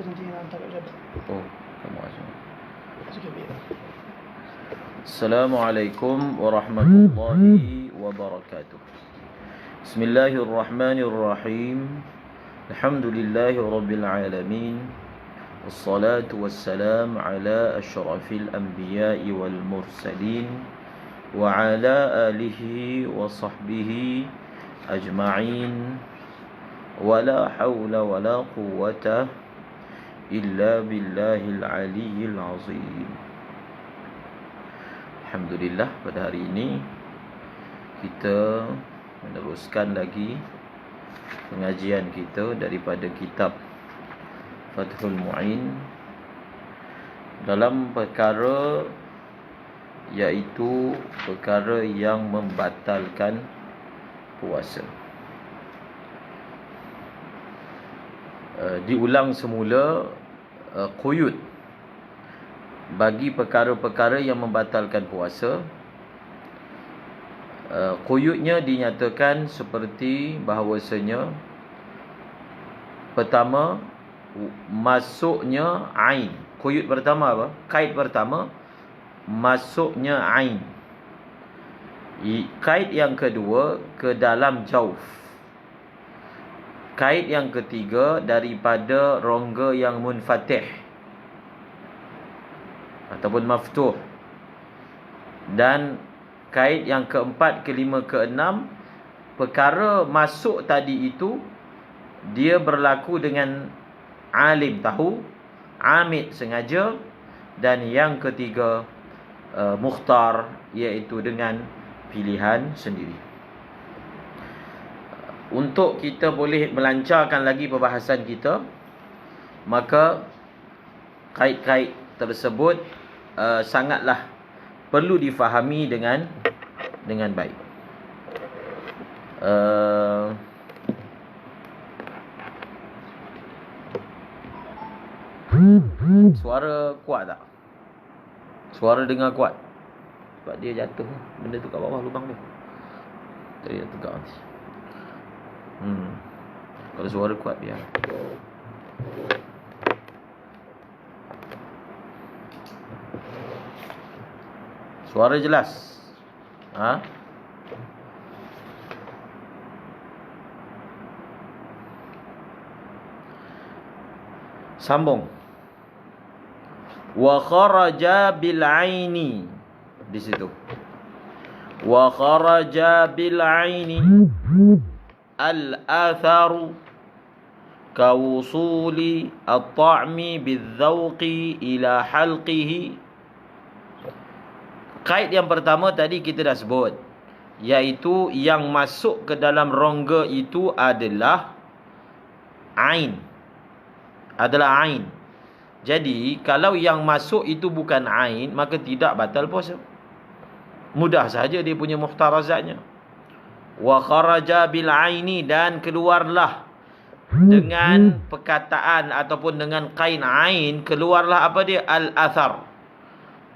Oh, kamu aja. Assalamualaikum warahmatullahi wabarakatuh. Bismillahirrahmanirrahim. Alhamdulillahi rabbil alamin. Wassalatu wassalam ala asyrafil anbiya'i wal mursalin wa ala alihi wa sahbihi ajma'in. Wala hawla wala quwwata illa billahil aliyyil azim. Alhamdulillah, pada hari ini kita meneruskan lagi pengajian kita daripada kitab Fathul Mu'in dalam perkara iaitu perkara yang membatalkan puasa. Diulang semula quyud bagi perkara-perkara yang membatalkan puasa. Quyudnya dinyatakan seperti bahawasanya, pertama, masuknya ain. Quyud pertama apa? Kaid pertama, masuknya ain. Kaid yang kedua, ke dalam jauf. Kaid yang ketiga, daripada rongga yang munfatih ataupun maftuh. Dan kaid yang keempat, kelima, keenam, perkara masuk tadi itu dia berlaku dengan alim tahu, amid sengaja, dan yang ketiga mukhtar, iaitu dengan pilihan sendiri. Untuk kita boleh melancarkan lagi perbahasan kita, maka kaid-kaid tersebut sangatlah perlu difahami dengan baik. Suara kuat tak? Suara dengar kuat? Sebab dia jatuh benda tu kat bawah lubang dia. Tadi dia tegak nanti. Kalau suara kuat biar. Suara jelas. Sambung. Wa kharaja bil aini. Di situ. Wa kharaja bil aini al-atharu kawusuli at-ta'mi bil-dhawqi ila halqihi. Kaid yang pertama tadi kita dah sebut, iaitu yang masuk ke dalam rongga itu adalah ain. Adalah ain. Jadi kalau yang masuk itu bukan ain, maka tidak batal puasa. Mudah saja dia punya muhtarazatnya. Wa kharaja bil aini, dan keluarlah dengan perkataan ataupun dengan kain ain, keluarlah apa dia? Al-athar.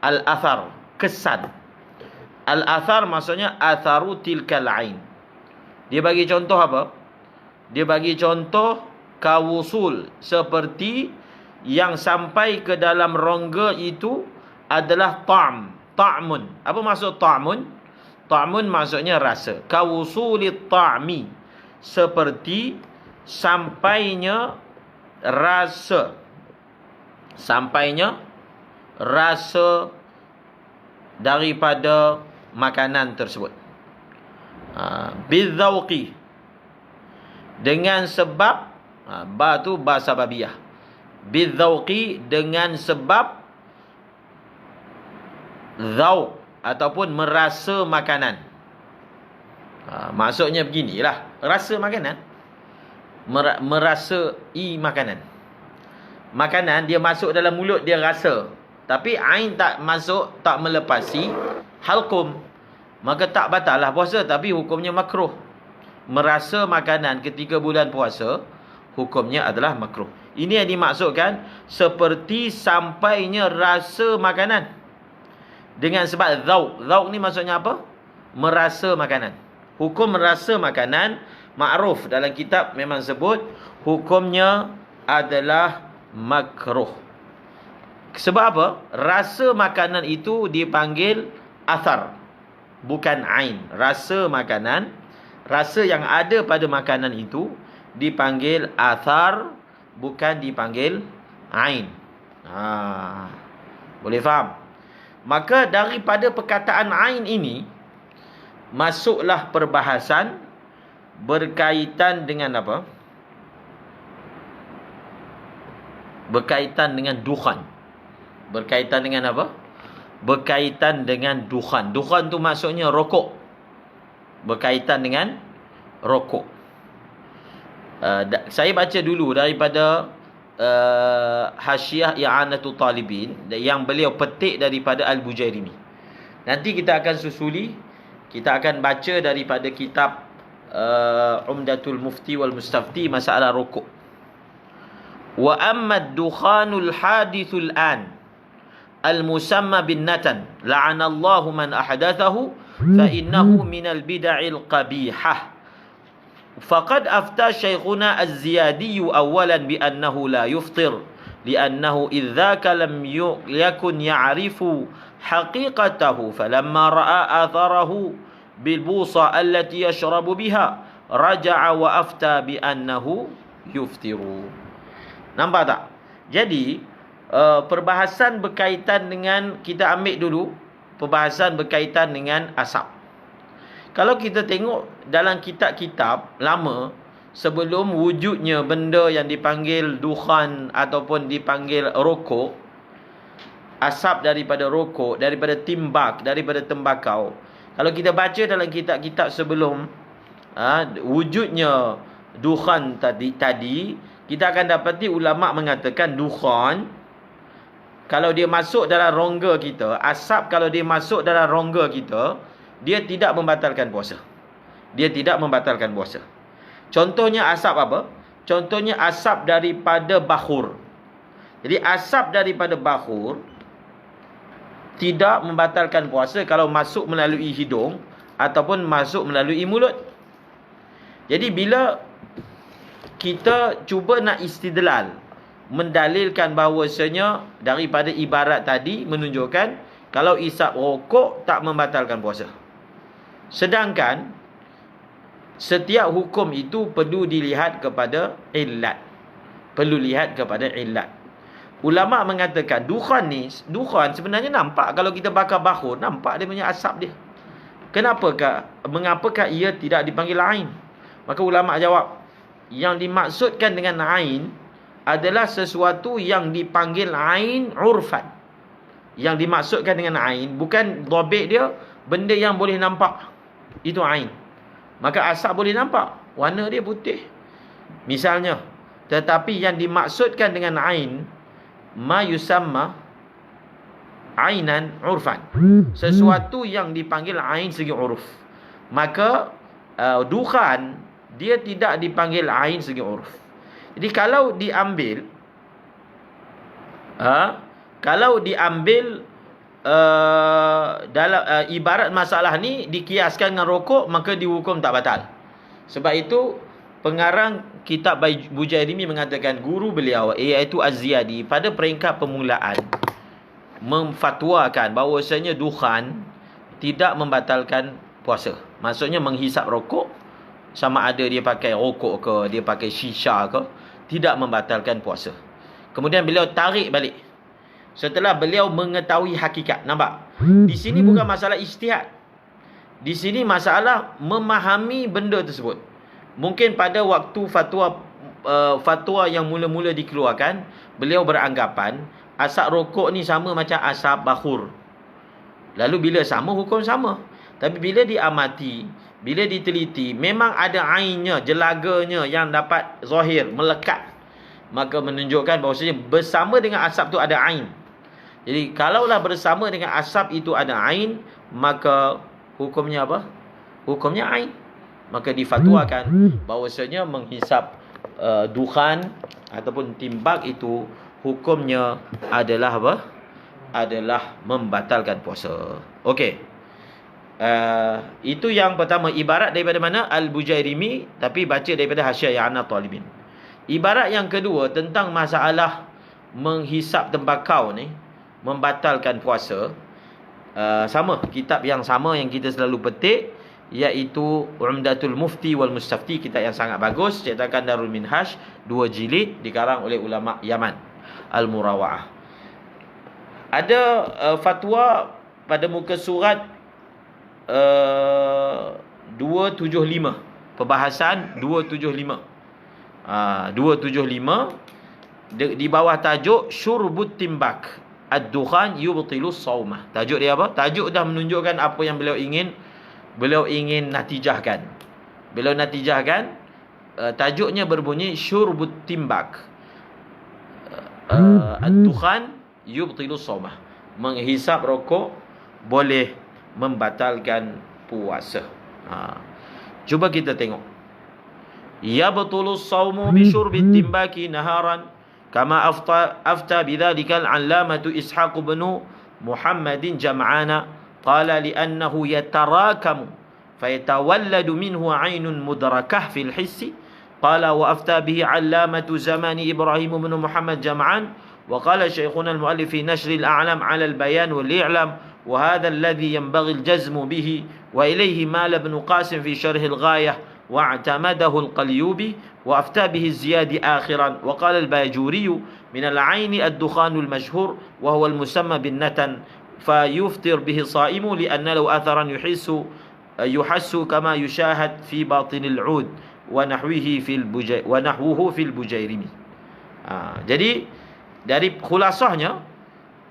Al-athar, kesan. Al-athar maksudnya atharu tilkal ain. Dia bagi contoh apa? Dia bagi contoh kawusul, seperti yang sampai ke dalam rongga itu adalah ta'mun. Apa maksud ta'mun? Ta'mun maksudnya rasa. Kawusulit ta'mi, seperti sampainya rasa. Sampainya rasa daripada makanan tersebut. Bidzauqi, dengan sebab, ba tu ba sababiyah. Bidzauqi, dengan sebab zauq ataupun merasa makanan. Maksudnya beginilah, rasa makanan, merasai makanan. Makanan dia masuk dalam mulut, dia rasa, tapi ain tak masuk, tak melepasi halqum, maka tak batal lah puasa, tapi hukumnya makruh. Merasa makanan ketika bulan puasa, hukumnya adalah makruh. Ini yang dimaksudkan seperti sampainya rasa makanan. Dengan sebab zauq. Zauq ni maksudnya apa? Merasa makanan. Hukum merasa makanan ma'ruf dalam kitab memang sebut hukumnya adalah makruh. Sebab apa? Rasa makanan itu dipanggil athar, bukan ain. Rasa makanan, rasa yang ada pada makanan itu dipanggil athar, bukan dipanggil ain. Boleh faham? Maka daripada perkataan ain ini masuklah perbahasan berkaitan dengan apa? Berkaitan dengan dukhan. Berkaitan dengan apa? Berkaitan dengan dukhan. Dukhan tu maksudnya rokok. Berkaitan dengan rokok. Saya baca dulu daripada Hasyiah I'anatul Talibin yang beliau petik daripada Al-Bujairimi. Nanti kita akan susuli, kita akan baca daripada kitab Umdatul Mufti wal Mustafti masalah rokok. Wa amma ad-dukhanul hadithul an al-musamma bin natan la'anallahu man ahdathahu fa innahu minal bid'il qabihah. Faqad afta Syekhuna Az-Ziyadi awalan bi annahu la yuftir li'annahu idzaka lam yakun ya'rifu haqiqatahu falamma ra'a atharahu bil busa allati yashrabu biha raja'a wa afta bi annahu yuftiru. Nampak tak? Jadi perbahasan berkaitan dengan, kita ambil dulu perbahasan berkaitan dengan asap. Kalau kita tengok dalam kitab-kitab lama, sebelum wujudnya benda yang dipanggil dukhan ataupun dipanggil rokok, asap daripada rokok, daripada timbak, daripada tembakau. Kalau kita baca dalam kitab-kitab sebelum wujudnya dukhan tadi, kita akan dapati ulama mengatakan dukhan, kalau dia masuk dalam rongga kita, asap kalau dia masuk dalam rongga kita, dia tidak membatalkan puasa. Dia tidak membatalkan puasa. Contohnya asap apa? Contohnya asap daripada bakhur. Jadi asap daripada bakhur tidak membatalkan puasa kalau masuk melalui hidung ataupun masuk melalui mulut. Jadi bila kita cuba nak istidlal, mendalilkan bahawasanya daripada ibarat tadi menunjukkan kalau isap rokok tak membatalkan puasa. Sedangkan setiap hukum itu perlu dilihat kepada illat. Perlu lihat kepada illat. Ulama mengatakan dukhan sebenarnya nampak kalau kita bakar bakhur, nampak dia punya asap dia. Mengapakah ia tidak dipanggil ain? Maka ulama jawab, yang dimaksudkan dengan ain adalah sesuatu yang dipanggil ain urfan. Yang dimaksudkan dengan ain bukan dhabit dia benda yang boleh nampak. Itu ain. Maka asap boleh nampak, warna dia putih misalnya. Tetapi yang dimaksudkan dengan ain ma yusamma ainan urfan, sesuatu yang dipanggil ain segi uruf. Maka dukhan dia tidak dipanggil ain segi uruf. Jadi kalau diambil dalam ibarat masalah ni dikiaskan dengan rokok, maka dihukum tak batal. Sebab itu pengarang kitab Bujairimi mengatakan guru beliau iaitu Az-Ziyadi pada peringkat permulaan memfatwakan bahawasanya dukhan tidak membatalkan puasa. Maksudnya menghisap rokok, sama ada dia pakai rokok ke, dia pakai shisha ke, tidak membatalkan puasa. Kemudian beliau tarik balik setelah beliau mengetahui hakikat. Nampak? Di sini bukan masalah ijtihad. Di sini masalah memahami benda tersebut. Mungkin pada waktu fatwa yang mula-mula dikeluarkan, beliau beranggapan asap rokok ni sama macam asap bakhur. Lalu bila sama, hukum sama. Tapi bila diamati, bila diteliti, memang ada ainnya, jelaganya yang dapat zahir, melekat. Maka menunjukkan bahawasanya bersama dengan asap tu ada ain. Jadi kalaulah bersama dengan asap itu ada ain, maka hukumnya apa? Hukumnya ain. Maka difatwakan bahawasanya menghisap dukhan ataupun timbak itu hukumnya adalah apa? Adalah membatalkan puasa. Okey. Itu yang pertama, ibarat daripada mana? Al-Bujairimi, tapi baca daripada Hasyiah I'anatul Talibin. Ibarat yang kedua tentang masalah menghisap tembakau ni membatalkan puasa, sama, kitab yang sama yang kita selalu petik, iaitu Umdatul Mufti wal Mustafti, kitab yang sangat bagus, cetakan Darul Minhaj, 2 jilid, dikarang oleh ulama Yaman, Al-Murawa'ah. Ada fatwa pada muka surat 275, perbahasan 275. 275 di bawah tajuk Syurbut Timbak Ad-Dukhan Yubtilus Saumah. Tajuk dia apa? Tajuk dah menunjukkan apa yang beliau ingin natijahkan. Beliau natijahkan, tajuknya berbunyi Syurbut Timbak Ad-Dukhan Yubtilus Saumah. Menghisap rokok boleh membatalkan puasa. Cuba kita tengok. Yabtulus saumu bi syurbit timbaki naharan kama afta bidzalika al-allamatu Ishaq bin Muhammadin Jam'ana qala li'annahu yatarakamu fayatawalladu minhu 'ainun mudrakah fil hissi qala wa afta bihi 'allamatu zamani Ibrahim bin Muhammad Jam'an wa qala shaykhuna al-muallif fi nashr al-a'lam 'ala al-bayan wal-i'lam wa hadha alladhi yanbaghi al-jazmu bihi wa ilayhi mala ibn Qasim fi sharh al-ghayah واعتمده القليوبي وأفتى به الزيادي آخرا وقال الباجوري من العين الدخان المشهور وهو المسمى بالنتن فيفطر به صائم لأن له أثرا يحس كما يشاهد في باطن العود ونحوه في البجيرمي. Jadi dari khulasahnya,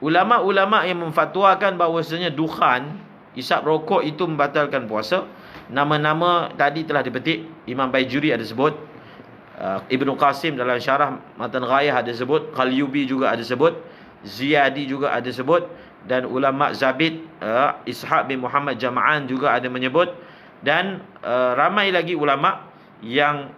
ulama-ulama yang memfatwakan bahawasanya dukhan, isap rokok itu membatalkan puasa, nama-nama tadi telah dipetik. Imam Baijuri ada sebut, Ibnu Qasim dalam syarah Matan Ghayah ada sebut, Qalyubi juga ada sebut, Ziyadi juga ada sebut, dan ulama Zabid, Ishaq bin Muhammad Jam'an juga ada menyebut, dan ramai lagi ulama yang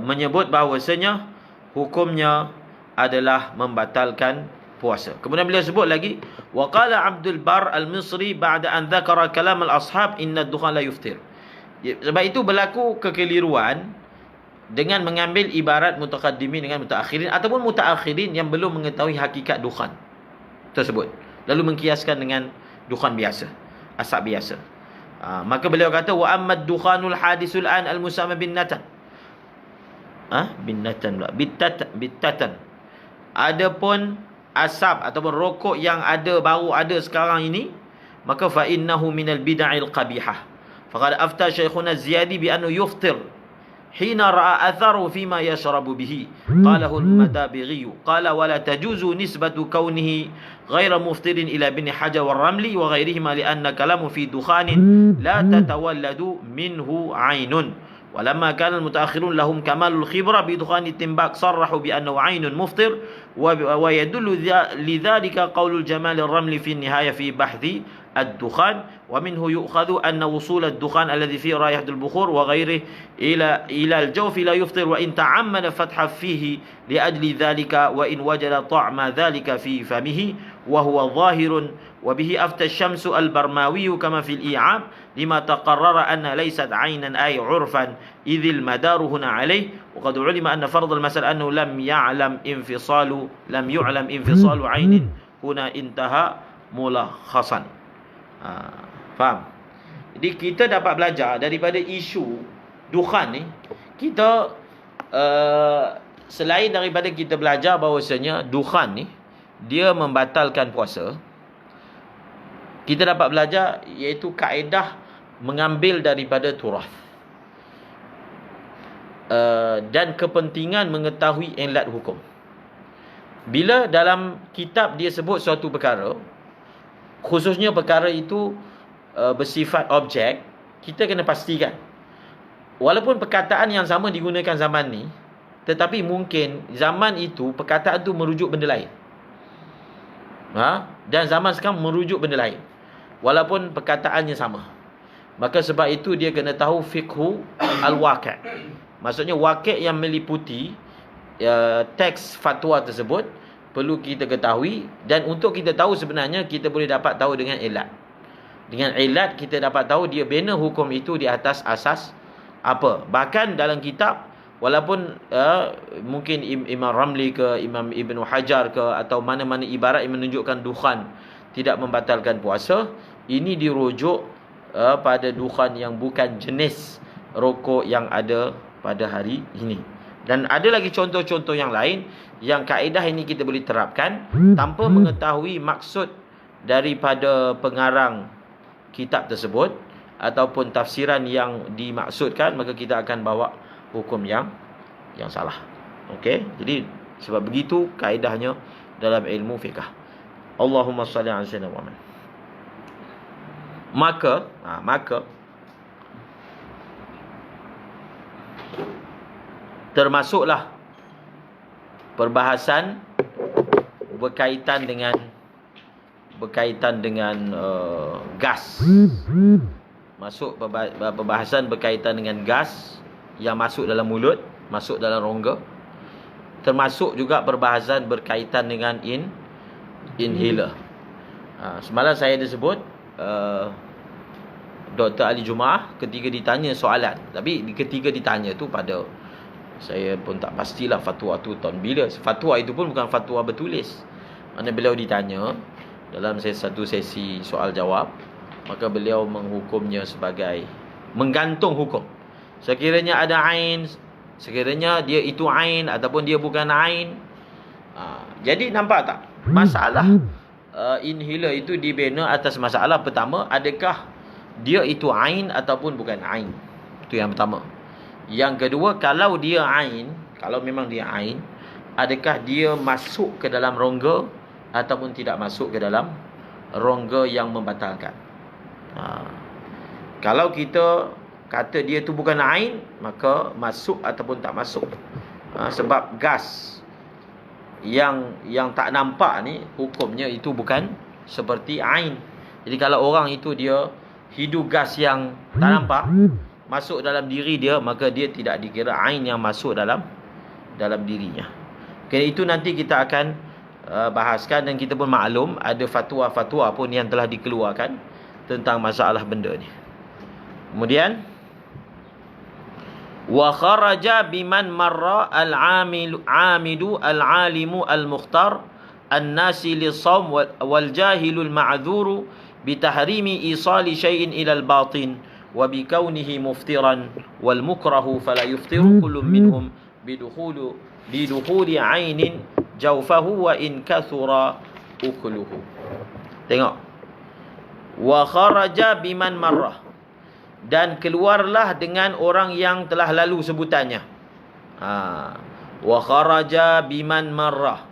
menyebut bahawasanya hukumnya adalah membatalkan puasa. Kemudian beliau sebut lagi, wa qala Abdul Bar Al-Misri ba'da an dzakara kalam al-ashab inna ad-dukhan la yuftir. Sebab itu berlaku kekeliruan dengan mengambil ibarat mutaqaddimin dengan mutaakhirin, ataupun mutaakhirin yang belum mengetahui hakikat dukhan tersebut, lalu mengkiaskan dengan dukhan biasa, asap biasa. Maka beliau kata, wa amma ad-dukhanul hadisul an al-musamma bin natan. Bin natan pula, bitatan. Adapun asap ataupun rokok yang baru ada sekarang ini, maka fa innahu minal bid'il qabihah. Faqad afta Shaykhuna Ziyadi bi annahu yuftir hina ra'a atharu fima yashrabu bihi. Qalahu al-Madabighi qala wa la tajuzu nisbatu kaunihi ghayra muftirin ila Ibn Hajar wal Ramli wa ghayrihima li anna kalamu fi dukhanin la tatawalladu minhu 'ainun. ولما كان المتأخرون لهم كمال الخبرة بدخان التنباك صرحوا بأنه عين مفطر ويدل لذلك قول الجمال الرملي في النهاية في بحث الدخان ومنه يؤخذ أن وصول الدخان الذي فيه رائحة البخور وغيره إلى الجوف لا يفطر وإن تعمد فتح فيه لأجل ذلك وإن وجد طعم ذلك في فمه وهو ظاهر وبه أفتى الشمس البرماوي كما في الإيعاب لما تقرر أن ليست عينا أي عرفا إذ المدار هنا عليه وقد علم أن فرض المسألة أنه لم يعلم انفصال عين هنا انتهى ملخصا. Faham? Jadi kita dapat belajar daripada isu dukhan ni, kita selain daripada kita belajar bahawasanya dukhan ni dia membatalkan puasa, kita dapat belajar iaitu kaedah mengambil daripada turath, dan kepentingan mengetahui ilat hukum. Bila dalam kitab dia sebut suatu perkara, khususnya perkara itu bersifat objek, kita kena pastikan walaupun perkataan yang sama digunakan zaman ni, tetapi mungkin zaman itu perkataan itu merujuk benda lain, dan zaman sekarang merujuk benda lain walaupun perkataannya sama. Maka sebab itu dia kena tahu fiqhu al-waqi'. Maksudnya waqi' yang meliputi teks fatwa tersebut perlu kita ketahui, dan untuk kita tahu sebenarnya kita boleh dapat tahu dengan ilat. Dengan ilat kita dapat tahu dia bina hukum itu di atas asas apa. Bahkan dalam kitab Walaupun mungkin Imam Ramli ke Imam Ibn Hajar ke atau mana-mana ibarat yang menunjukkan dukhan tidak membatalkan puasa, ini dirujuk pada dukhan yang bukan jenis rokok yang ada pada hari ini. Dan ada lagi contoh-contoh yang lain yang kaedah ini kita boleh terapkan tanpa mengetahui maksud daripada pengarang kitab tersebut ataupun tafsiran yang dimaksudkan, maka kita akan bawa hukum yang salah. Okey, jadi sebab begitu kaedahnya dalam ilmu fiqh. Allahumma salli ala sayyidina Muhammad. Maka termasuklah perbahasan berkaitan dengan gas. Masuk perbahasan berkaitan dengan gas yang masuk dalam mulut, masuk dalam rongga. Termasuk juga perbahasan berkaitan dengan inhaler. Semalam saya ada sebut Dr. Ali Jumaah ketika ditanya soalan, tapi ketika ditanya tu pada saya pun tak pastilah fatwa tu tahun bila. Fatwa itu pun bukan fatwa bertulis. Mana beliau ditanya dalam satu sesi soal jawab, maka beliau menghukumnya sebagai menggantung hukum. Sekiranya ada ain, sekiranya dia itu ain ataupun dia bukan ain. Jadi nampak tak? Masalah inhaler itu dibina atas masalah pertama, adakah dia itu ain ataupun bukan ain. Itu yang pertama. Yang kedua, kalau dia ain, kalau memang dia ain, adakah dia masuk ke dalam rongga ataupun tidak masuk ke dalam rongga yang membatalkan. Kalau kita kata dia tu bukan ain, maka masuk ataupun tak masuk. Sebab gas yang tak nampak ni, hukumnya itu bukan seperti ain. Jadi kalau orang itu dia hidu gas yang tak nampak masuk dalam diri dia, maka dia tidak dikira ain yang masuk dalam dirinya. Okay, itu nanti kita akan bahaskan, dan kita pun maklum ada fatwa-fatwa pun yang telah dikeluarkan tentang masalah benda ni. Kemudian wa kharaja biman marra al-amidu al-alimu al-mukhtar an-nasi lis-shaum wal jahilul ma'dzuru bi tahrimi isali shay'in ila al-batin wa bi kaunihi muftiran wal mukrahu fala yuftiru kullu minhum bidukhuli 'ainin jawfahu wa in kathura ukluhu. Tengok, wa kharaja biman marrah, dan keluarlah dengan orang yang telah lalu sebutannya. Wa kharaja biman marrah,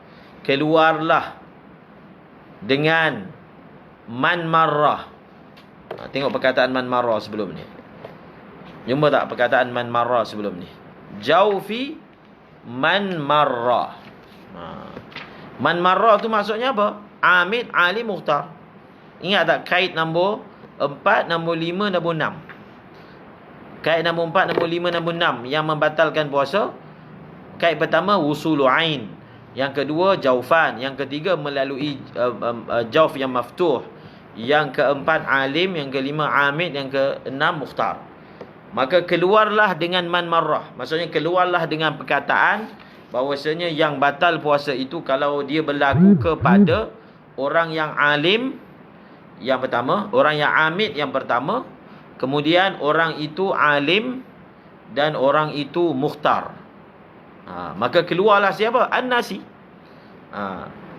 keluarlah dengan man marrah. Tengok perkataan man marrah sebelum ni. Jumpa tak perkataan man marrah sebelum ni? Jaufi man marrah. Man marrah tu maksudnya apa? Amid, alim, mukhtar. Ingat tak kait nombor 4, nombor 5, nombor 6. Kait nombor 4, nombor 5, nombor 6 yang membatalkan puasa. Kait pertama wusulu ain, yang kedua jaufan, yang ketiga melalui jauf yang maftuh, yang keempat alim, yang kelima amid, yang keenam mukhtar. Maka keluarlah dengan man marrah, maksudnya keluarlah dengan perkataan bahawasanya yang batal puasa itu kalau dia berlaku kepada orang yang alim yang pertama, orang yang amid yang pertama, kemudian orang itu alim dan orang itu mukhtar. Maka keluarlah siapa? An-nasi.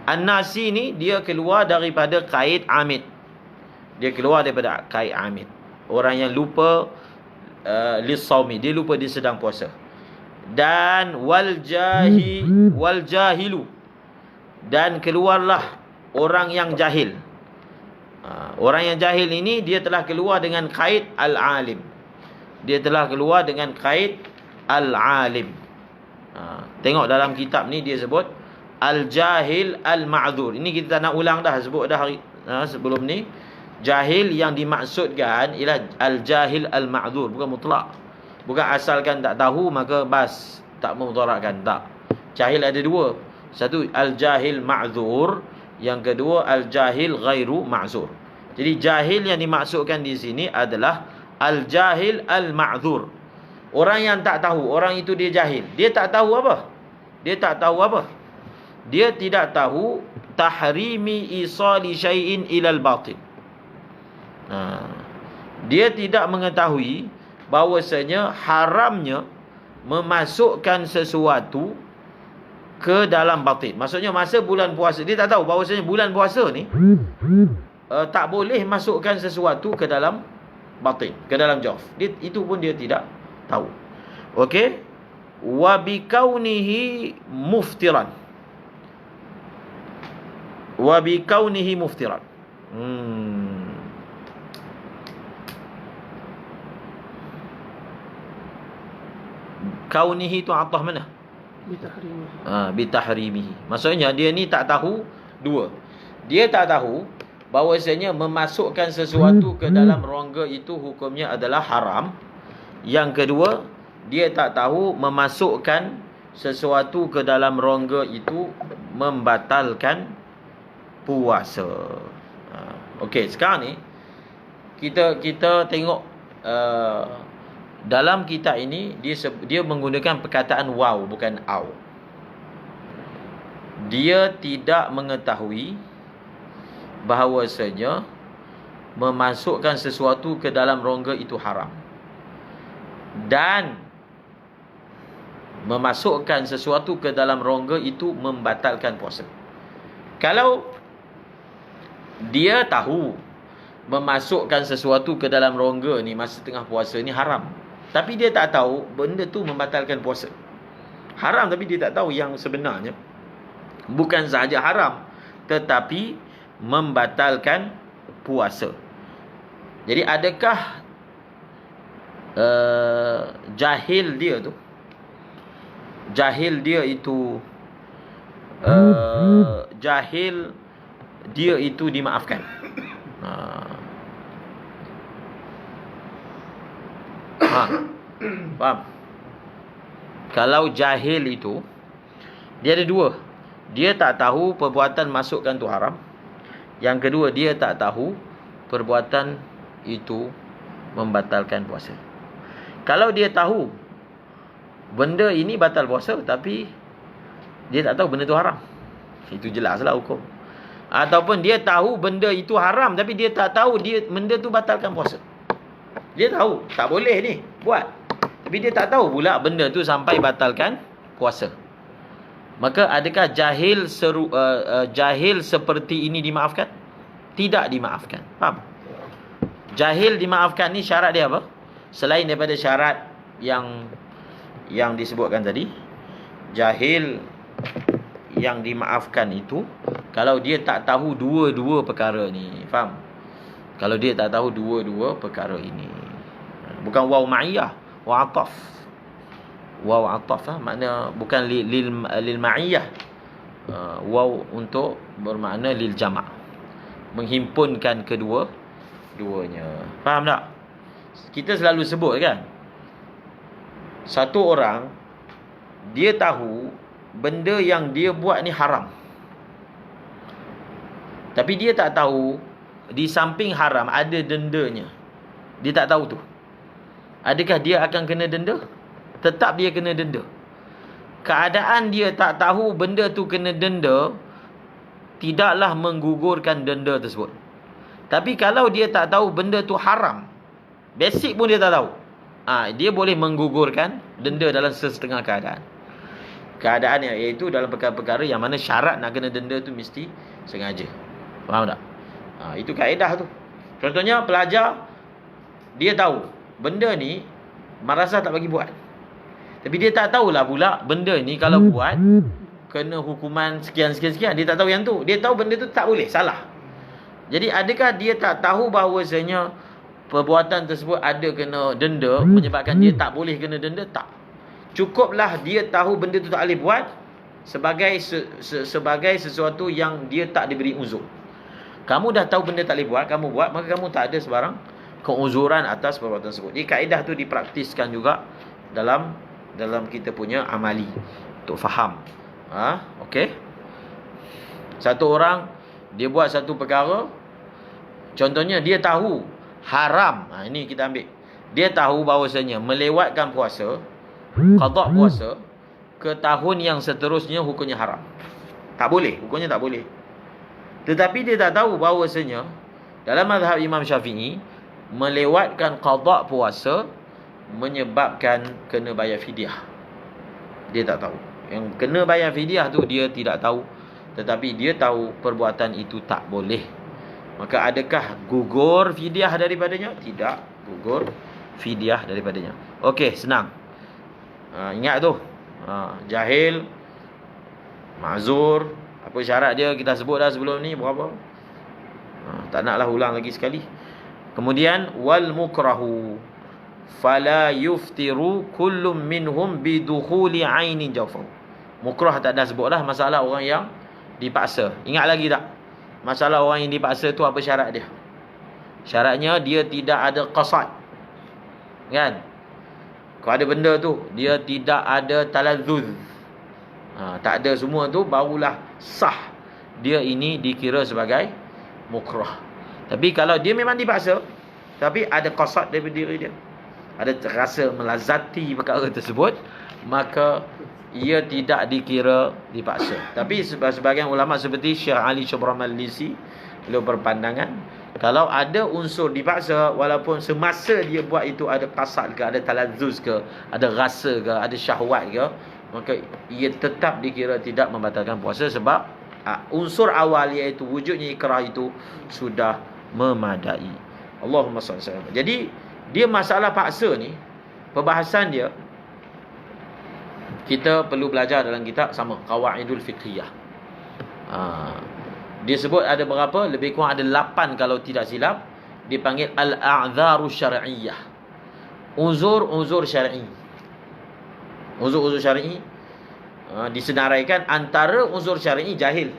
An-nasi ni dia keluar daripada kait amid. Dia keluar daripada kait amid. Orang yang lupa lis-shaumi, dia lupa dia sedang puasa. Dan wal jahilu, dan keluarlah orang yang jahil. Orang yang jahil ini dia telah keluar dengan kait al-alim. Dia telah keluar dengan kait al-alim. Tengok dalam kitab ni dia sebut al-jahil al-ma'dzur. Ini kita tak nak ulang dah, sebut dah sebelum ni. Jahil yang dimaksudkan ialah al-jahil al-ma'dzur, bukan mutlak. Bukan asalkan tak tahu maka bas tak memudaratkan, tak. Jahil ada dua. Satu al-jahil ma'dzur, yang kedua al-jahil ghairu ma'zur. Jadi jahil yang dimaksudkan di sini adalah al-jahil al-ma'dzur. Orang yang tak tahu, orang itu dia jahil. Dia tak tahu apa? Dia tak tahu apa? Dia tidak tahu tahrimi isali syai'in ilal batin. Dia tidak mengetahui bahawasanya haramnya memasukkan sesuatu ke dalam batin. Maksudnya masa bulan puasa, dia tak tahu bahawasanya bulan puasa ni tak boleh masukkan sesuatu ke dalam batin, ke dalam jawf. Itu pun dia tidak tahu. Okey? Wa bikaunihi muftiran. Wa bikaunihi muftiran. Kaunihi tu atah mana? Bitahrimihi. Bitahrimihi. Maksudnya dia ni tak tahu dua. Dia tak tahu bahawasanya memasukkan sesuatu ke dalam rongga itu hukumnya adalah haram. Yang kedua, dia tak tahu memasukkan sesuatu ke dalam rongga itu membatalkan puasa. Okey, sekarang ni kita tengok dalam kitab ini dia menggunakan perkataan waw bukan aw. Dia tidak mengetahui bahawasanya memasukkan sesuatu ke dalam rongga itu haram. Dan memasukkan sesuatu ke dalam rongga itu membatalkan puasa. Kalau dia tahu memasukkan sesuatu ke dalam rongga ni masa tengah puasa ni haram, tapi dia tak tahu benda tu membatalkan puasa. Haram tapi dia tak tahu yang sebenarnya bukan sahaja haram tetapi membatalkan puasa. Jadi adakah jahil dia itu dimaafkan? Faham? Kalau jahil itu dia ada dua. Dia tak tahu perbuatan masukkan tu haram. Yang kedua, dia tak tahu perbuatan itu membatalkan puasa. Kalau dia tahu benda ini batal puasa tapi dia tak tahu benda tu haram, itu jelaslah hukum. Ataupun dia tahu benda itu haram tapi dia tak tahu benda tu batalkan puasa. Dia tahu tak boleh ni buat, tapi dia tak tahu pula benda tu sampai batalkan puasa. Maka adakah jahil seperti ini dimaafkan? Tidak dimaafkan. Faham? Jahil dimaafkan ni syarat dia apa? Selain daripada syarat yang disebutkan tadi, jahil yang dimaafkan itu kalau dia tak tahu dua-dua perkara ni. Faham? Kalau dia tak tahu dua-dua perkara ini. Bukan waw ma'iyah, waw ataf. Waw ataf makna bukan lil ma'iyah. Waw untuk bermakna lil jama', menghimpunkan duanya. Faham tak? Kita selalu sebut kan, satu orang dia tahu benda yang dia buat ni haram, tapi dia tak tahu di samping haram ada dendanya. Dia tak tahu tu. Adakah dia akan kena denda? Tetap dia kena denda. Keadaan dia tak tahu benda tu kena denda tidaklah menggugurkan denda tersebut. Tapi kalau dia tak tahu benda tu haram, basic pun dia tak tahu, dia boleh menggugurkan denda dalam sesetengah keadaan. Keadaannya iaitu dalam perkara-perkara yang mana syarat nak kena denda tu mesti sengaja. Faham tak? Itu kaedah tu. Contohnya pelajar, dia tahu benda ni madrasah tak bagi buat, tapi dia tak tahulah pula benda ni kalau buat kena hukuman sekian. Dia tak tahu yang tu. Dia tahu benda tu tak boleh, salah. Jadi adakah dia tak tahu bahawasanya perbuatan tersebut ada kena denda menyebabkan dia tak boleh kena denda? Tak. Cukuplah dia tahu benda tu tak boleh buat sebagai sesuatu yang dia tak diberi uzur. Kamu dah tahu benda tak boleh buat, kamu buat, maka kamu tak ada sebarang keuzuran atas perbuatan tersebut. Jadi kaedah tu dipraktiskan juga dalam kita punya amali untuk faham. Okey. Satu orang dia buat satu perkara, contohnya dia tahu haram. Ini kita ambil. Dia tahu bahawasanya melewatkan puasa, qada puasa ke tahun yang seterusnya hukumnya haram. Tak boleh, hukumnya tak boleh. Tetapi dia tak tahu bahawasanya dalam mazhab Imam Syafi'i, melewatkan qada puasa menyebabkan kena bayar fidyah. Dia tak tahu. Yang kena bayar fidyah tu dia tidak tahu. Tetapi dia tahu perbuatan itu tak boleh. Maka adakah gugur fidyah daripadanya? Tidak gugur fidyah daripadanya. Okey, senang. Ingat tu. Jahil, ma'zur, apa syarat dia kita sebut dah sebelum ni berapa? Tak naklah ulang lagi sekali. Kemudian wal mukrahu fala yuftiru kullum minhum bidukhuli ainin jawfahu. Mukrah tak ada sebut dah, masalah orang yang dipaksa. Ingat lagi tak? Masalah orang yang dipaksa tu apa syarat dia? Syaratnya dia tidak ada qasad. Kan? Kalau ada benda tu, dia tidak ada talazzuz. Tak ada semua tu, barulah sah. Dia ini dikira sebagai mukrah. Tapi kalau dia memang dipaksa, tapi ada qasad daripada diri dia, ada rasa melazati perkara tersebut, maka ia tidak dikira dipaksa. Tapi sebahagian ulama seperti Syekh Ali Syabram Al-Lisi, beliau berpandangan kalau ada unsur dipaksa, walaupun semasa dia buat itu ada qasad ke, ada talazzuz ke, ada rasa ke, ada syahwat ke, maka ia tetap dikira tidak membatalkan puasa sebab unsur awal iaitu wujudnya ikrah itu sudah memadai. Allahumma salli alaihi wasallam. Jadi dia masalah paksa ni, perbahasan dia kita perlu belajar dalam kitab sama Qawaidul Fiqhiyah. Dia sebut ada berapa? Lebih kurang ada 8 kalau tidak silap. Dipanggil al-a'dharu syar'iyyah. Uzur-uzur syar'i. Uzur-uzur syar'i disenaraikan antara uzur syar'i jahil,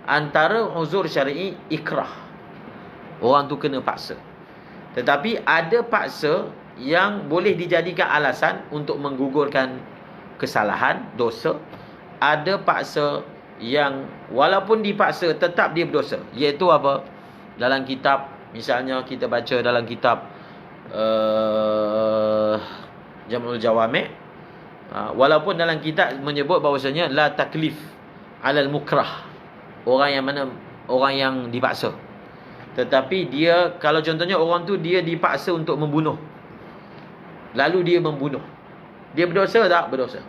antara uzur syar'i ikrah. Orang tu kena paksa. Tetapi ada paksa yang boleh dijadikan alasan untuk menggugurkan kesalahan, dosa. Ada paksa yang walaupun dipaksa tetap dia berdosa. Iaitu apa? Dalam kitab, misalnya kita baca dalam kitab Jam'ul Jawami', walaupun dalam kitab menyebut bahawasanya la taklif alal mukrah, orang yang mana, orang yang dipaksa. Tetapi dia, kalau contohnya orang tu dia dipaksa untuk membunuh, lalu dia membunuh, dia berdosa tak? Berdosa.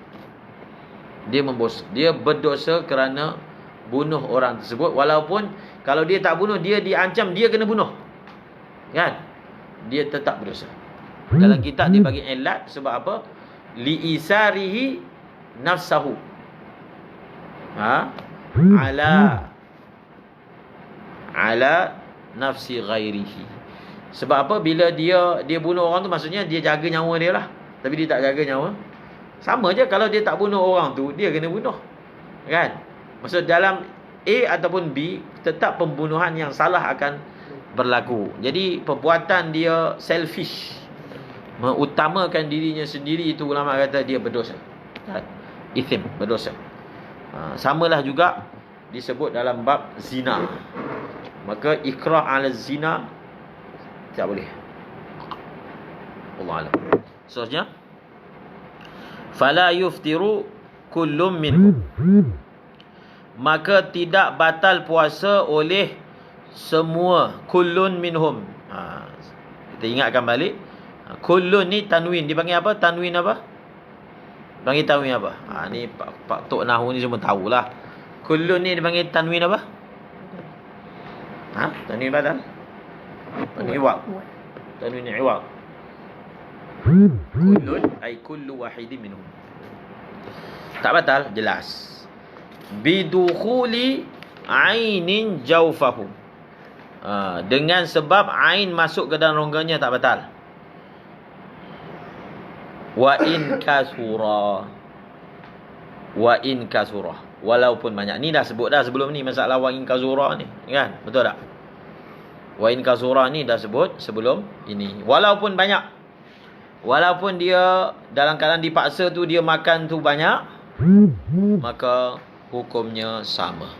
Dia berdosa kerana bunuh orang tersebut, walaupun kalau dia tak bunuh, dia diancam dia kena bunuh, kan? Dia tetap berdosa. Dalam kitab dia bagi ilat sebab apa? Liisarihi nafsahu ala nafsi ghairihi. Sebab apa? Bila dia bunuh orang tu, maksudnya dia jaga nyawa dia lah, tapi dia tak jaga nyawa. Sama je kalau dia tak bunuh orang tu, dia kena bunuh, kan? Maksud dalam A ataupun B, tetap pembunuhan yang salah akan berlaku. Jadi perbuatan dia selfish, mengutamakan dirinya sendiri, itu ulama kata dia berdosa, ithim, berdosa. Samalah juga disebut dalam bab zina. Maka ikrah ala zina tak boleh. Allah alam. Seterusnya, fala yuftiru kullum minhum, maka tidak batal puasa oleh semua. Kullun minhum, kita ingatkan balik. Kullun ni tanwin, dipanggil apa? Tanwin apa? Panggil tanwin apa? Ni Pak Tok Nahu ni semua tahulah. Kullun ni dipanggil tanwin apa? Tanwin batal? Tanwin iwaq. Tanwin iwaq. Kullun ay kullu wahidin minhum. Tak batal, jelas. Bidukhuli ainin jawfahu, dengan sebab ain masuk ke dalam rongganya tak batal. Wa in kasura, wa in kasura, walaupun banyak. Ni dah sebut dah sebelum ni masalah wa in kasura ni, kan? Betul tak? Wa in kasura ni dah sebut sebelum ini. Walaupun banyak, walaupun dia dalam keadaan dipaksa tu, dia makan tu banyak, maka hukumnya sama.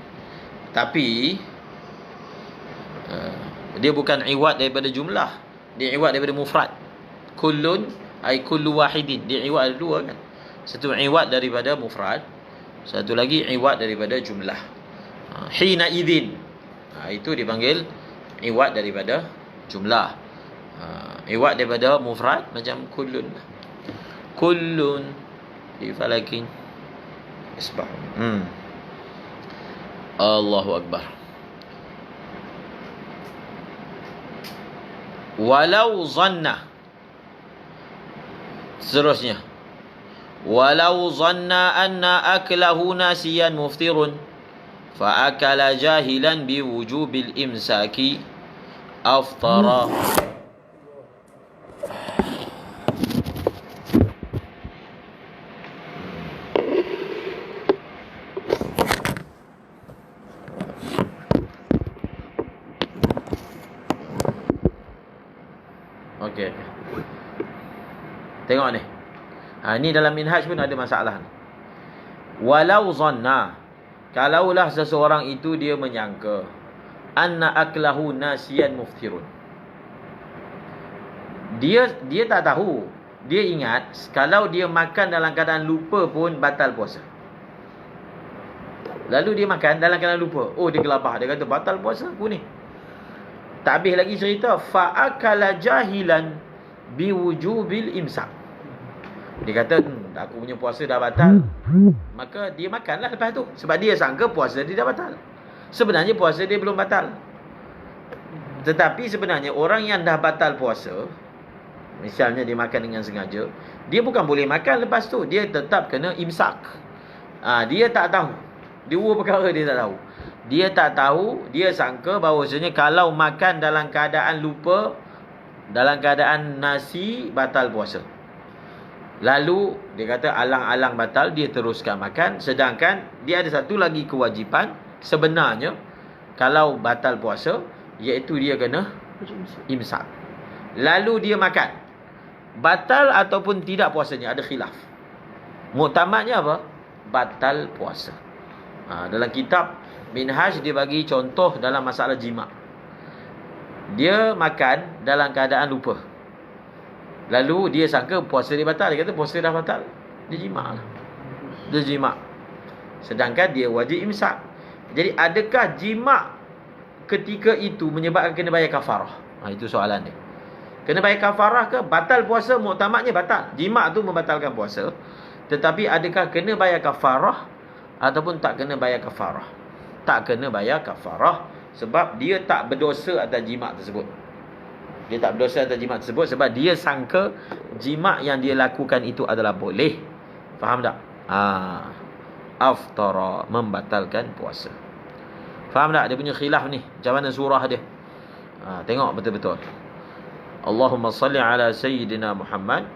Tapi dia bukan iwad daripada jumlah, dia iwad daripada mufrad. Kullun ay kullu wahidin. Dia iwad ada dua kan. Satu iwad daripada mufrad, satu lagi iwad daripada jumlah. Hina idzin. Itu dipanggil iwad daripada jumlah. Iwad daripada mufrad macam kullun. Kullun fi falakin isbah. Allahu akbar. Walau zanna. Seterusnya. Walau zanna anna aklahu nasiyan muftirun fa akala jahilan bi wujubil imsaki aftara. Okey. Tengok ni. Ni dalam minhaj pun ada masalah. Walau zanna, kalaulah seseorang itu dia menyangka anna aklahu nasiyan muftirun. Dia tak tahu. Dia ingat kalau dia makan dalam keadaan lupa pun batal puasa. Lalu dia makan dalam keadaan lupa. Oh, dia gelabah. Dia kata batal puasa aku ni. Tak habis lagi cerita, fa akala jahilan biwujubil imsak. Dia kata aku punya puasa dah batal. Maka dia makanlah lepas tu, sebab dia sangka puasa dia dah batal. Sebenarnya puasa dia belum batal. Tetapi sebenarnya orang yang dah batal puasa, misalnya dia makan dengan sengaja, dia bukan boleh makan lepas tu, dia tetap kena imsak. Dia tak tahu. Dua perkara dia tak tahu. Dia tak tahu, dia sangka bahawasanya kalau makan dalam keadaan lupa, dalam keadaan nasi, batal puasa. Lalu dia kata alang-alang batal, dia teruskan makan. Sedangkan dia ada satu lagi kewajipan sebenarnya kalau batal puasa, iaitu dia kena imsak. Lalu dia makan. Batal ataupun tidak puasanya, ada khilaf. Muktamadnya apa? Batal puasa. Dalam kitab Minhaj dia bagi contoh dalam masalah jima'. Dia makan dalam keadaan lupa. Lalu dia sangka puasa dia batal. Dia kata puasa dah batal. Dia jima' lah. Dia jima'. Sedangkan dia wajib imsak. Jadi adakah jima' ketika itu menyebabkan kena bayar kafarah? Itu soalan dia. Kena bayar kafarah ke? Batal puasa muktamadnya batal. Jima' tu membatalkan puasa. Tetapi adakah kena bayar kafarah ataupun tak kena bayar kafarah? Tak kena bayar kafarah sebab dia tak berdosa atas jima' tersebut. Dia tak berdosa atas jima' tersebut sebab dia sangka jima' yang dia lakukan itu adalah boleh. Faham tak? Aftara, membatalkan puasa. Faham tak? Dia punya khilaf ni. Macam mana surah dia? Tengok betul-betul. Allahumma salli ala Sayyidina Muhammad.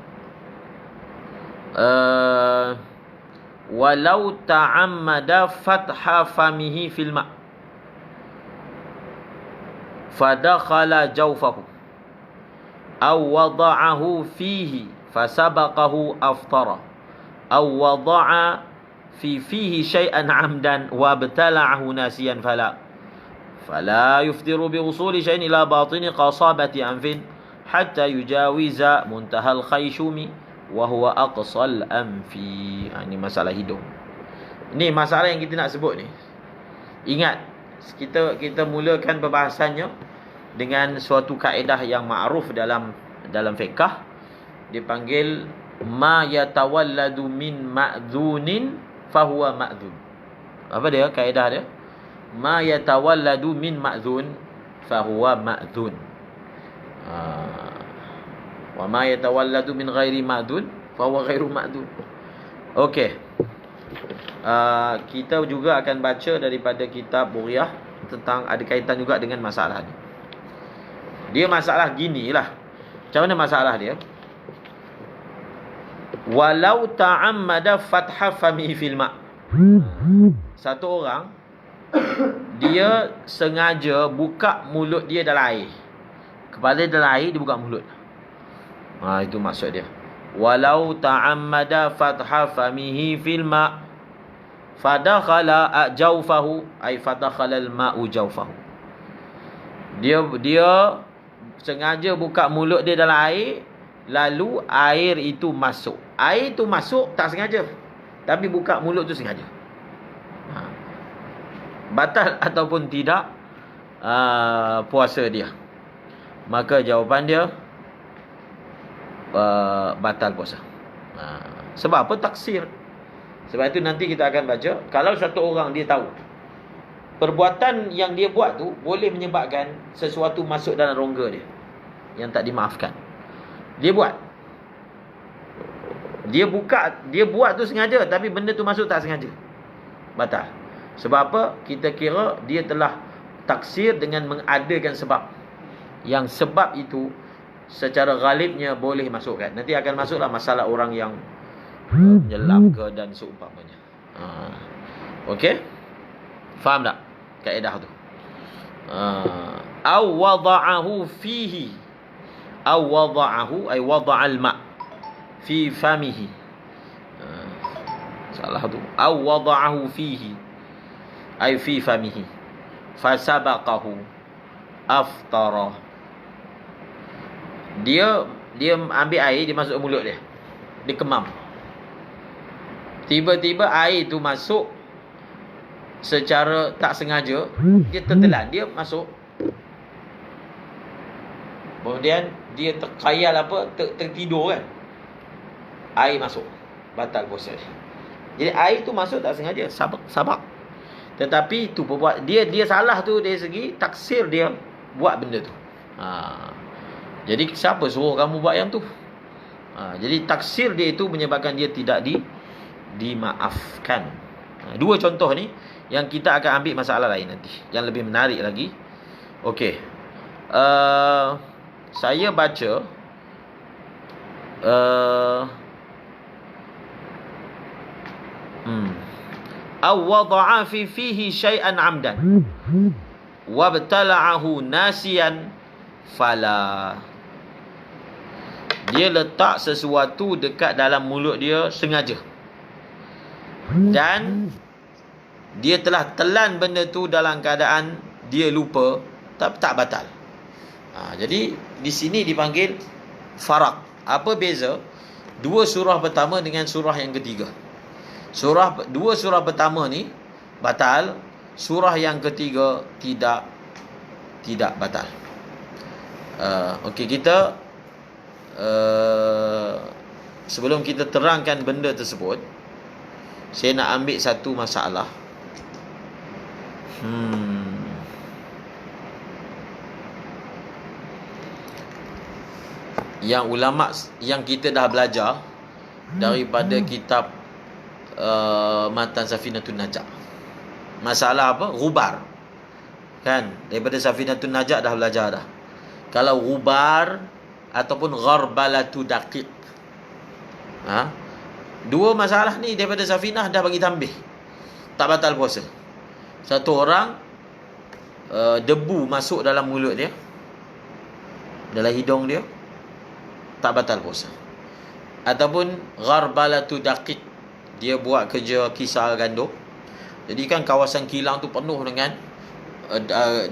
Walau ta'ammada fatha famihi fil ma' fadakhala jawfahu aw wada'ahu fihi fasabaqahu aftara aw wada'a fihi shay'an 'amdan wa abtala'ahu nasiyan fala yuftiru bi wusuli shay'in ila batini qasabati anfin hatta yujawiza muntahal khayshumi wa huwa aqsal anfi. Ini masalah hidung. Ini masalah yang kita nak sebut ni. Ingat, kita mulakan perbahasannya dengan suatu kaedah yang ma'ruf dalam fiqh. Dipanggil ma yatawalladu min ma'dhunin fahuwa ma'dhun. Apa dia kaedah dia? Ma yatawalladu min ma'dhun fahuwa ma'dhun. Wa ma yatawalladu min ghairi ma'dun fa huwa ghairu ma'dun. Okey. Kita juga akan baca daripada kitab Bughyah tentang ada kaitan juga dengan masalah ni. Dia masalah ginilah. Macam mana masalah dia? Walau ta'ammada fatha famihi fil ma'. Satu orang dia sengaja buka mulut dia dalam air. Kepala dia dalam air, dia buka mulut. Itu maksud dia. Walau ta'ammada fatha famihi fil ma' fadakhala jawfahu ay fadakhala al-ma'u jawfahu. Dia sengaja buka mulut dia dalam air, lalu air itu masuk. Air itu masuk tak sengaja, tapi buka mulut tu sengaja. Batal ataupun tidak puasa dia? Maka jawapan dia batal puasa. Sebab apa? Taksir. Sebab itu nanti kita akan baca, kalau satu orang dia tahu perbuatan yang dia buat tu boleh menyebabkan sesuatu masuk dalam rongga dia yang tak dimaafkan, dia buat, dia buat tu sengaja, tapi benda tu masuk tak sengaja, batal. Sebab apa? Kita kira dia telah taksir dengan mengadakan sebab, yang sebab itu secara ghalibnya boleh masukkan. Nanti akan masuklah masalah orang yang menyelam ke dan seumpamanya. Okey, faham tak kaedah tu? Aw wada'ahu fihi, aw wada'ahu ay wada'al ma' fi famihi. Salah tu. Aw wada'ahu fihi ay fi famihi fasabaqahu aftara. Dia ambil air, dia masuk mulut dia, dia kemam. Tiba-tiba air tu masuk secara tak sengaja, dia tertelan, dia masuk. Kemudian dia terkhayal apa, tertidur kan, air masuk, batal puasa dia. Jadi air tu masuk tak sengaja, sabak. Tetapi tu buat dia salah tu dari segi taksir, dia buat benda tu. Jadi siapa suruh kamu buat yang tu? Jadi taksir dia itu menyebabkan dia tidak dimaafkan. Dua contoh ni yang kita akan ambil masalah lain nanti, yang lebih menarik lagi. Okey. Saya baca aw wada'a fi fihi syai'an 'amdan wabtala'ahu nasiyan fala. Dia letak sesuatu dekat dalam mulut dia sengaja, dan dia telah telan benda tu dalam keadaan dia lupa, tak batal. Jadi di sini dipanggil farak. Apa beza dua surah pertama dengan surah yang ketiga? Dua surah pertama ni batal, surah yang ketiga tidak batal. Okey, kita sebelum kita terangkan benda tersebut, saya nak ambil satu masalah. Yang ulama yang kita dah belajar daripada kitab Matan Safinatun Najah. Masalah apa? Ghubar. Kan? Daripada Safinatun Najah dah belajar dah. Kalau ghubar ataupun gharbalatu daqiq. Dua masalah ni daripada Safinah dah bagi tambih, tak batal puasa. Satu orang debu masuk dalam mulut dia, dalam hidung dia, tak batal puasa. Ataupun gharbalatu daqiq, dia buat kerja kisar gandum. Jadi kan kawasan kilang tu penuh dengan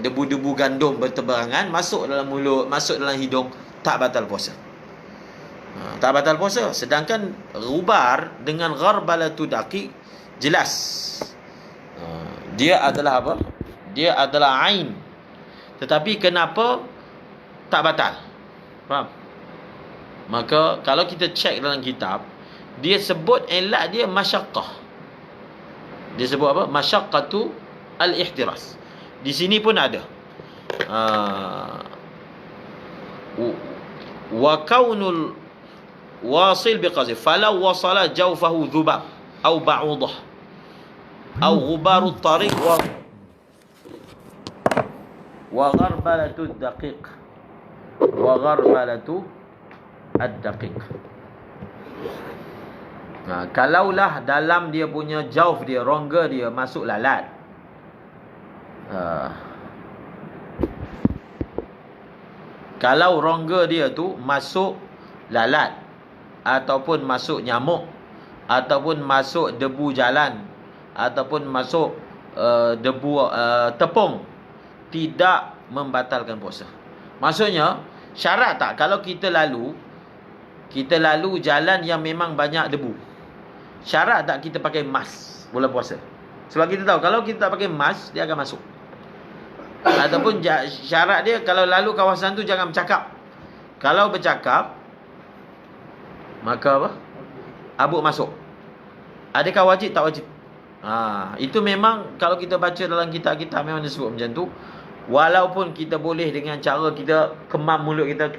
debu-debu gandum bertebarangan, masuk dalam mulut, masuk dalam hidung, tak batal puasa. Tak batal puasa. Sedangkan ghubar dengan gharbalatu daqiq jelas, dia adalah apa? Dia adalah ain. Tetapi kenapa tak batal? Faham? Maka kalau kita cek dalam kitab, dia sebut elat dia masyaqqah. Dia sebut apa? Masyaqqatu al-ihtiras. Di sini pun ada. Wa kaunul wasil biqazif falau wasala jawfahu dhubab au ba'udah au ghubaru tariq wa gharbalatu ad-daqiq wa gharbalatu ad-daqiq. Kalaulah dalam dia punya jauf dia, rongga dia masuk lalat, kalau rongga dia tu masuk lalat, ataupun masuk nyamuk, ataupun masuk debu jalan, ataupun masuk debu tepung, tidak membatalkan puasa. Maksudnya syarat tak, kalau kita lalu kita lalu jalan yang memang banyak debu, syarat tak kita pakai mask bulan puasa? Sebab kita tahu kalau kita tak pakai mask, dia akan masuk. Ataupun syarat dia kalau lalu kawasan tu jangan bercakap. Kalau bercakap, maka apa? Abuk masuk. Adakah wajib? Tak wajib. Itu memang kalau kita baca dalam kitab-kitab memang disebut macam tu. Walaupun kita boleh dengan cara kita kemam mulut kita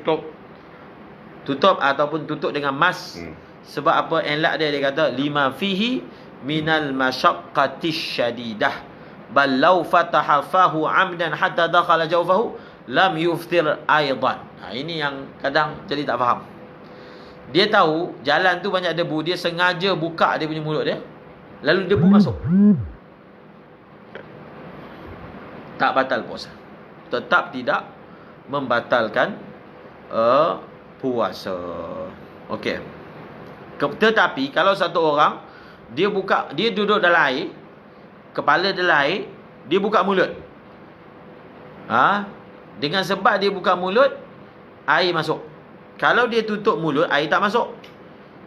tutup ataupun tutup dengan mask. Sebab apa? Elak dia kata lima fihi minal masyaqqatish syadidah. Bal law fataha fahu amdan hatta dakhala jawfahu lam yuftir aidan. Ini yang kadang jadi tak faham. Dia tahu jalan tu banyak debu, dia sengaja buka dia punya mulut dia, lalu debu masuk. Tak batal puasa. Tetap tidak membatalkan puasa. Okey. Tetapi kalau satu orang dia duduk dalam air, kepala dalam air, dia buka mulut. Dengan sebab dia buka mulut, air masuk. Kalau dia tutup mulut, air tak masuk.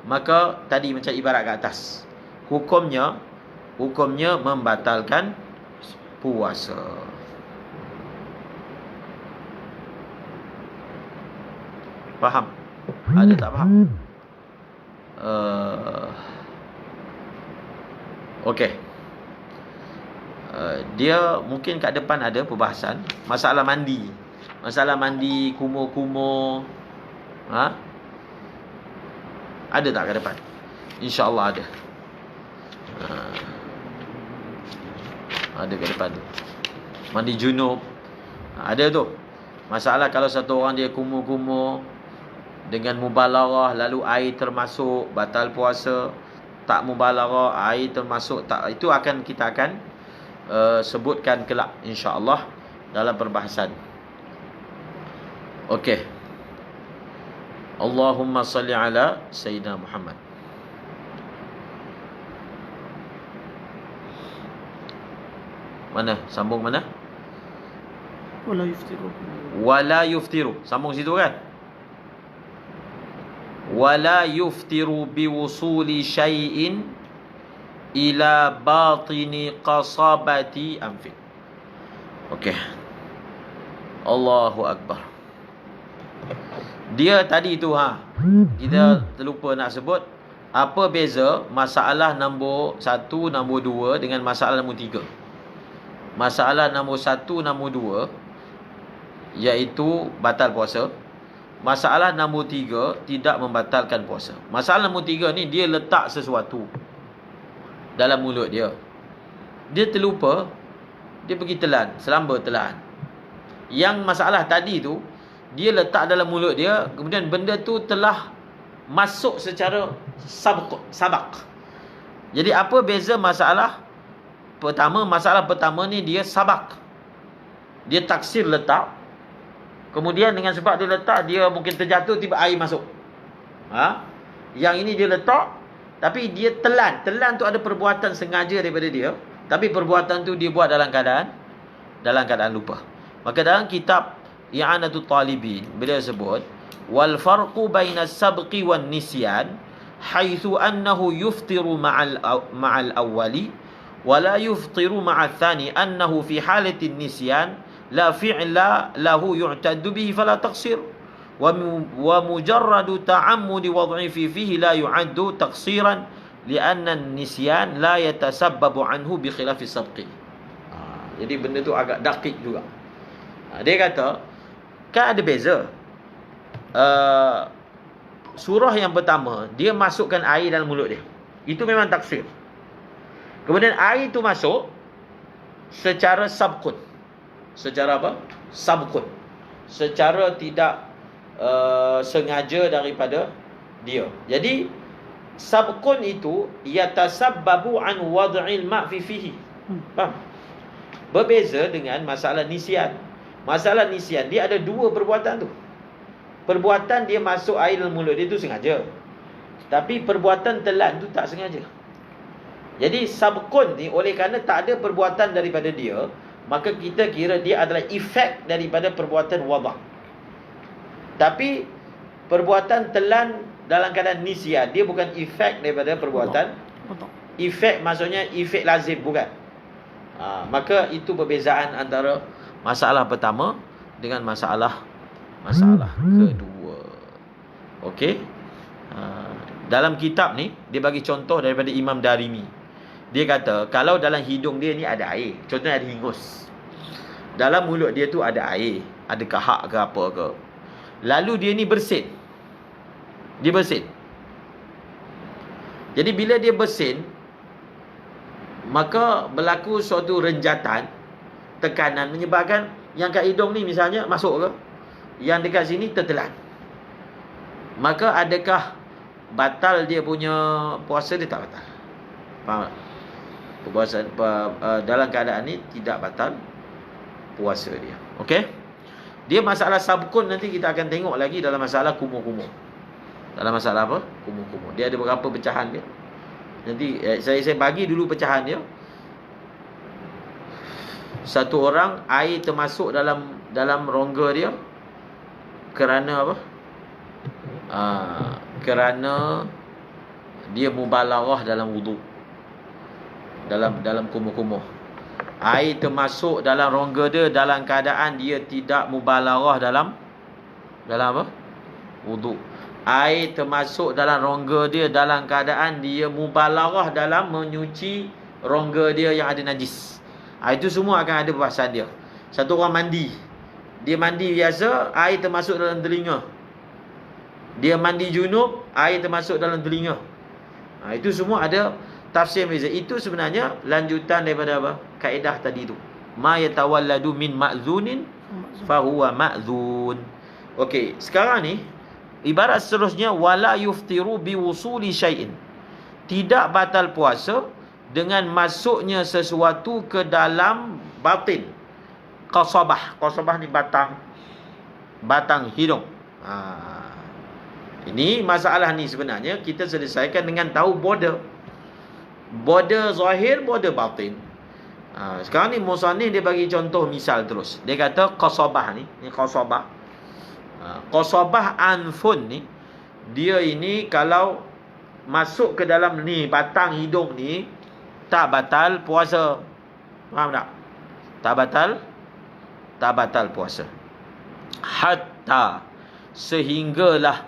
Maka tadi macam ibarat kat atas, Hukumnya membatalkan puasa. Faham? Ada tak faham? Okey. Dia mungkin kat depan ada perbahasan masalah mandi. Masalah mandi, kumur-kumur. Ada tak kat depan? InsyaAllah ada. Ada kat depan tu. Mandi junub. Ada tu. Masalah kalau satu orang dia kumur-kumur dengan mubalarah, lalu air termasuk, batal puasa. Tak mubalarah, air termasuk, tak, itu kita akan sebutkan kelak insya-Allah dalam perbahasan. Okey. Allahumma salli ala Sayyidina Muhammad. Mana? Sambung mana? Wala yuftiru. Sambung situ kan? Wala yuftiru biwusuli syai'in ila batini qasabati anfi. Okey. Allahu Akbar. Dia tadi tu kita terlupa nak sebut apa beza masalah nombor 1, nombor 2 dengan masalah nombor 3. Masalah nombor 1, nombor 2 iaitu batal puasa. Masalah nombor 3 tidak membatalkan puasa. Masalah nombor 3 ni dia letak sesuatu dalam mulut dia. Dia terlupa, dia pergi telan, selamba telan. Yang masalah tadi tu dia letak dalam mulut dia, kemudian benda tu telah masuk secara sabak. Jadi apa beza masalah pertama? Masalah pertama ni dia sabak. Dia taksir letak. Kemudian dengan sebab dia letak, dia mungkin terjatuh, tiba air masuk. Yang ini dia letak, tapi dia telan. Telan tu ada perbuatan sengaja daripada dia, tapi perbuatan tu dia buat dalam keadaan lupa. Maka dalam kitab I'anatul Talibin beliau sebut wal farqu baina as-sabqi wan nisyan haitsu annahu yuftiru ma'al awwali wa la yuftiru ma'al thani annahu fi halati nisyan la fi'la lahu yu'taddu bihi fala taqsir wa mujarradu ta'ammudi wad'i fihi la yu'addu taqsiran li'anna an-nisyan la yatasabbabu anhu bi khilafi as-sabqi. Jadi benda tu agak dakik juga. Dia kata kan ada beza. Surah yang pertama dia masukkan air dalam mulut dia, itu memang taksir. Kemudian air itu masuk secara sabqun. Secara apa? Sabqun. Secara tidak sengaja daripada dia. Jadi sabqun itu yatasabbabu an wad'il ma' fi fihi. Faham? Berbeza dengan masalah nisyan. Masalah nisyan dia ada dua perbuatan tu. Perbuatan dia masuk air dalam mulut dia tu sengaja, tapi perbuatan telan tu tak sengaja. Jadi sabqun ni oleh kerana tak ada perbuatan daripada dia, maka kita kira dia adalah efek daripada perbuatan wada'. Tapi perbuatan telan dalam keadaan nisyan, dia bukan efek daripada perbuatan. Betul. Efek maksudnya efek lazim, bukan. Maka itu perbezaan antara masalah pertama dengan masalah kedua. Okey. Dalam kitab ni dia bagi contoh daripada Imam Darimi. Dia kata kalau dalam hidung dia ni ada air, contohnya ada hingus. Dalam mulut dia tu ada air, ada kahak ke apa ke. Lalu dia ni bersin. Dia bersin. Jadi bila dia bersin, maka berlaku suatu renjatan, tekanan menyebabkan yang kat hidung ni misalnya masuk ke, yang dekat sini tertelan. Maka adakah batal dia punya puasa? Dia tak batal. Faham tak? Puasa dalam keadaan ni tidak batal puasa dia. Okey? Dia masalah sabkun nanti kita akan tengok lagi dalam masalah kumur-kumur. Dalam masalah apa? Kumur-kumur. Dia ada berapa pecahan dia? Nanti saya bagi dulu pecahan dia. Satu orang air termasuk dalam rongga dia kerana apa? Kerana dia mubalaghah dalam wuduk. Dalam kumur-kumur. Air termasuk dalam rongga dia dalam keadaan dia tidak mubalaghah dalam apa? Wuduk. Air termasuk dalam rongga dia dalam keadaan dia mubalaghah dalam menyuci rongga dia yang ada najis. Itu semua akan ada perbahasan dia. Satu orang mandi. Dia mandi biasa, air termasuk dalam telinga. Dia mandi junub, air termasuk dalam telinga. Itu semua ada tafsir beza. Itu sebenarnya lanjutan daripada apa? Kaedah tadi tu. Ma yatawalladu min ma'zunin fahuwa ma'zun. Okey, sekarang ni ibarat seterusnya wala yuftiru biwusuli syai'in. Tidak batal puasa dengan masuknya sesuatu ke dalam batin. Qasabah. Qasabah ni batang hidung. Ini masalah ni sebenarnya kita selesaikan dengan tahu border zahir, border batin. Sekarang ni musannif dia bagi contoh misal terus. Dia kata qasabah ni qasabah. Qasabah anfun ni, dia ini kalau masuk ke dalam ni batang hidung ni tak batal puasa. Faham tak? Tak batal puasa. Hatta sehinggalah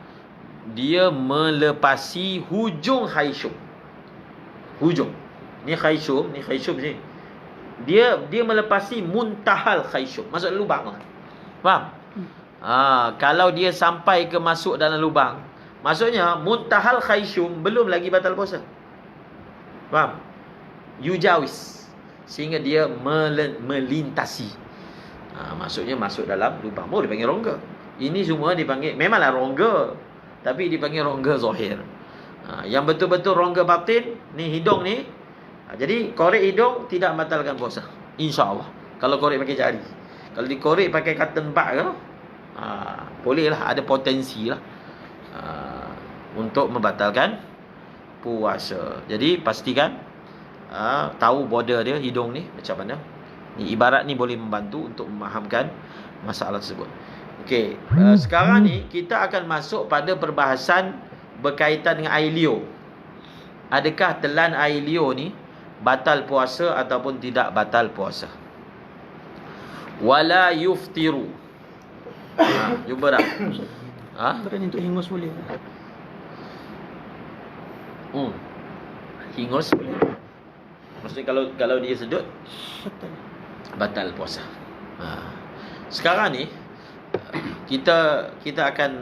dia melepasi hujung khayshum. Hujung. Ni khayshum ni. Dia melepasi muntahal khayshum. Masuk lubang lah. Faham? Kalau dia sampai ke masuk dalam lubang, maksudnya muntahal khayshum belum lagi batal puasa. Faham? Yujawis. Sehingga dia melintasi. Maksudnya masuk dalam lubang. Boleh dipanggil rongga. Ini semua dipanggil, memanglah rongga, tapi dipanggil rongga zahir. Yang betul-betul rongga batin ni hidung ni. Jadi korek hidung tidak membatalkan puasa, insya-Allah. Kalau korek pakai jari. Kalau dikorek pakai cotton bud ke, bolehlah, ada potensi lah untuk membatalkan puasa. Jadi pastikan tahu border dia hidung ni macam mana. Ni ibarat ni boleh membantu untuk memahamkan masalah tersebut. Okey, sekarang ni kita akan masuk pada perbahasan berkaitan dengan air liur. Adakah telan air liur ni batal puasa ataupun tidak batal puasa? Wala yuftiru. Jumpa tak? Berani untuk hingus boleh. Hingus boleh. Maksudnya kalau dia sedut batal puasa. Sekarang ni kita akan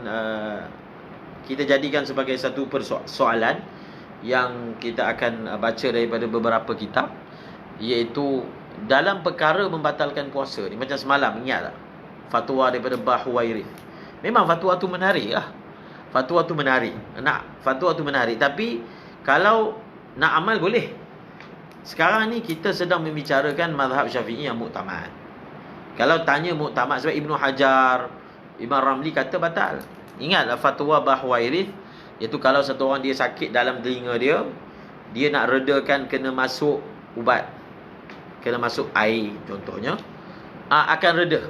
kita jadikan sebagai satu persoalan yang kita akan baca daripada beberapa kitab, iaitu dalam perkara membatalkan puasa ni. Macam semalam, ingat tak fatwa daripada Bahuwairith? Memang fatwa tu menarik lah. Fatwa tu menarik. Fatwa tu menarik. Tapi kalau nak amal boleh. Sekarang ni kita sedang membicarakan mazhab Syafi'i yang muktamad. Kalau tanya muktamad, sebab Ibnu Hajar, Imam Ramli kata batal. Ingatlah fatwa Bahuwairith, iaitu kalau satu orang dia sakit dalam telinga dia, dia nak redakan kena masuk ubat, kena masuk air contohnya, akan reda.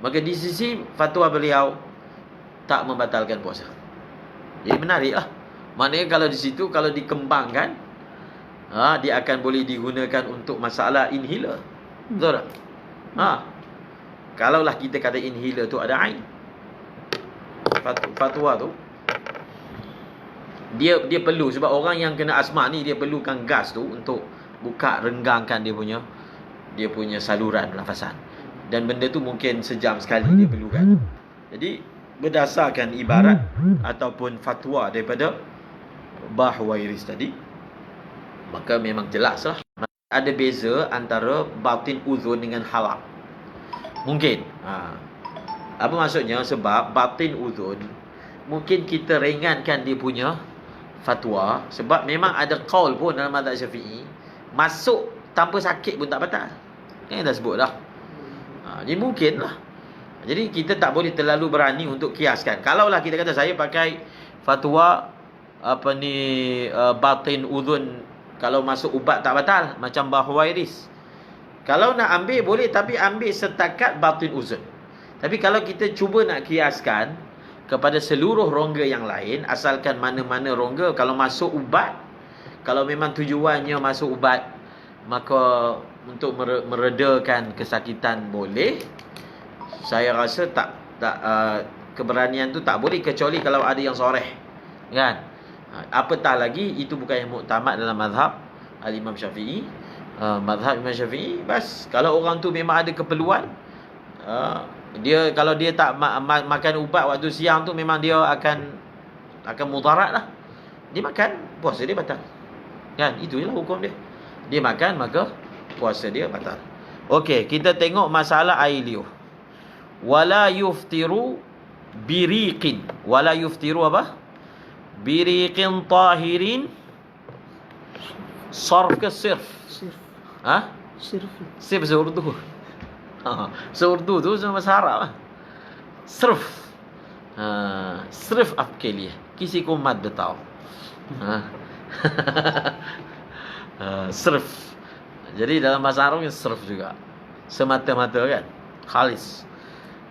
Maka di sisi fatwa beliau tak membatalkan puasa. Jadi menarik lah. Maknanya kalau di situ, kalau dikembangkan, dia akan boleh digunakan untuk masalah inhaler. Betul tak? Kalaulah kita kata inhaler tu ada ain, fatwa tu dia perlu, sebab orang yang kena asma ni dia perlukan gas tu untuk buka, renggangkan dia punya saluran pernafasan. Dan benda tu mungkin sejam sekali dia perlukan. Jadi berdasarkan ibarat ataupun fatwa daripada Bahwairis tadi, maka memang jelas lah ada beza antara batin uzun dengan halaq. Mungkin apa maksudnya? Sebab batin uzun mungkin kita ringankan dia punya fatwa, sebab memang ada qaul pun dalam mazhab Syafi'i, masuk tanpa sakit pun tak batal. Kan dah sebut dah. Jadi mungkin lah. Jadi kita tak boleh terlalu berani untuk kiaskan. Kalaulah kita kata saya pakai fatwa batin uzun, kalau masuk ubat tak batal, macam Bahwairis. Kalau nak ambil boleh, tapi ambil setakat batin uzun. Tapi kalau kita cuba nak kiaskan kepada seluruh rongga yang lain, asalkan mana-mana rongga, kalau masuk ubat, kalau memang tujuannya masuk ubat, maka untuk meredakan kesakitan boleh. Saya rasa keberanian tu tak boleh, kecuali kalau ada yang soreh, kan? Apatah lagi itu bukan yang muktamad dalam mazhab Al-Imam Syafi'i. Mazhab Imam Syafi'i, bas kalau orang tu memang ada keperluan, kalau dia tak makan ubat waktu siang tu, memang dia akan mudarat lah. Dia makan, puasa dia batal. Kan? Itu je lah hukum dia. Dia makan, maka puasa dia batal. Okey, kita tengok masalah air liur. Wala yuftiru biriqin. Wala yuftiru apa? Biriqin tahirin. Sarf ke sirf? Sirf. Sirf. Sirf seurdu. Seurdu tu sama bahasa Arab lah. Sirf. Sirf आपके लिए, किसी को मत बताओ. Sirf. Jadi dalam bahasa Arab yang sirf juga, semata-mata kan, khalis.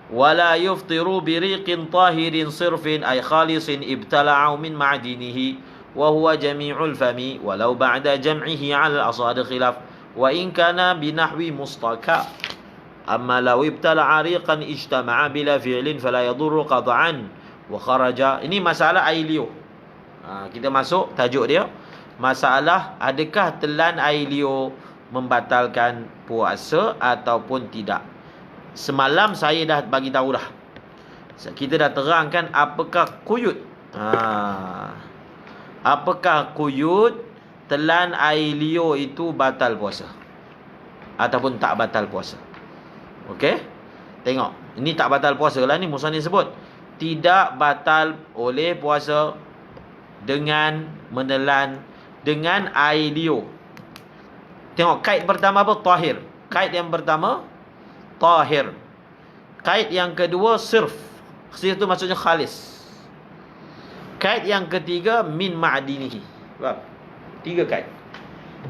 Wala yuftiru biriqin tahirin sirfin ay khalisin ibtala'u min ma'dinihi wa huwa jami'ul fami walau ba'da jam'ihi 'ala al-asad khilaf wa in kana binahwi mustaka. Amma law ibtala'a riqan ijtama'a bila fi'lin fala yadurru qat'an wa kharaja. Ini masalah air liur. Kita masuk tajuk dia, masalah adakah telan air liur membatalkan puasa ataupun tidak. Semalam saya dah bagi tahu dah. Kita dah terangkan apakah quyut. Apakah quyut telan air liur itu batal puasa ataupun tak batal puasa. Okey? Tengok. Ini tak batal puasa lah ni musannif sebut. Tidak batal oleh puasa dengan menelan dengan air liur. Tengok kait pertama apa? Tahir. Kait yang pertama tahir. Kait yang kedua sirf. Sirf itu maksudnya khalis. Kait yang ketiga min ma'dinihi. Faham? 3 kait.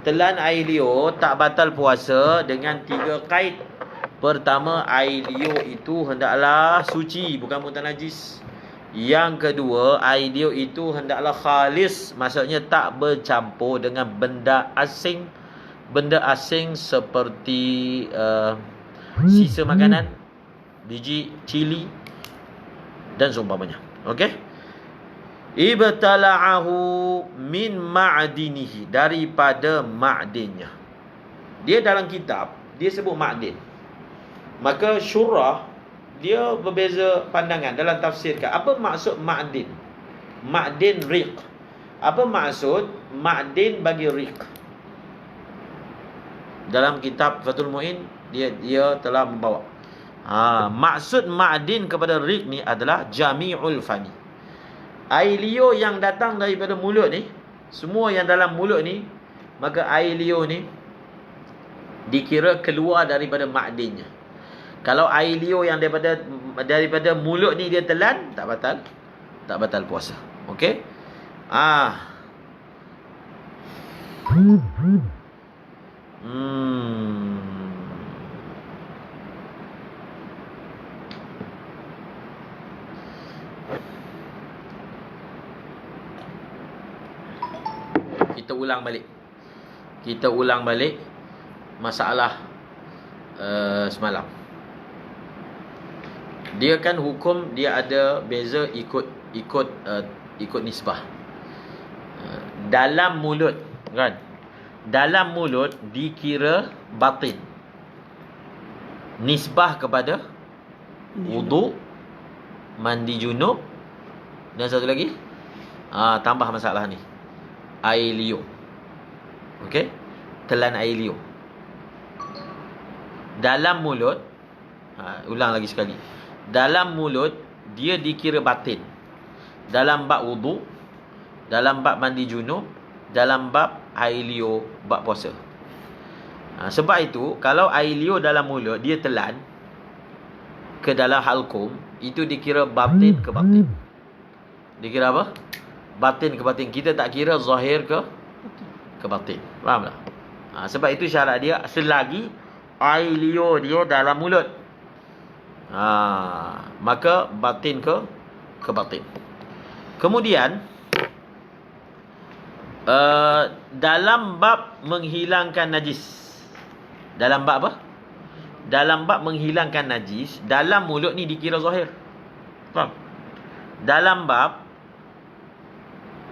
Telan air liur tak batal puasa dengan 3 kait. Pertama, air liur itu hendaklah suci, bukan mutanajis. Yang kedua, air liur itu hendaklah khalis, maksudnya tak bercampur dengan benda asing. Benda asing seperti sisa makanan, biji cili dan seumpamanya. Okey? Ibtala'ahu min ma'dinihi, daripada ma'dinnya. Dia dalam kitab dia sebut ma'din. Maka syurah dia berbeza pandangan dalam tafsirkan. Apa maksud ma'din? Ma'din riq. Apa maksud ma'din bagi riq? Dalam kitab Fathul Mu'in dia telah membawa. Maksud ma'din kepada riq ni adalah jami'ul fami. Air liur yang datang daripada mulut ni, semua yang dalam mulut ni, maka air liur ni dikira keluar daripada ma'dinnya. Kalau air liur yang daripada mulut ni dia telan, tak batal puasa. Okey? kita ulang balik. Kita ulang balik masalah semalam. Dia kan hukum dia ada beza ikut nisbah. Dalam mulut kan. Dalam mulut dikira batin. Nisbah kepada wudu, mandi junub, dan satu lagi tambah masalah ni, air liur. Okey, telan air liur dalam mulut. Ulang lagi sekali. Dalam mulut dia dikira batin. Dalam bab wudu, dalam bab mandi junub, dalam bab air liur bab puasa. Sebab itu kalau air liur dalam mulut dia telan ke dalam halkum, itu dikira batin ke batin. Dikira apa? Batin ke batin. Kita tak kira zahir ke batin. Faham tak? Sebab itu syarat dia selagi air liur dia dalam mulut, maka batin ke batin. Kemudian dalam bab menghilangkan najis. Dalam bab apa? Dalam bab menghilangkan najis, dalam mulut ni dikira zahir. Faham? Dalam bab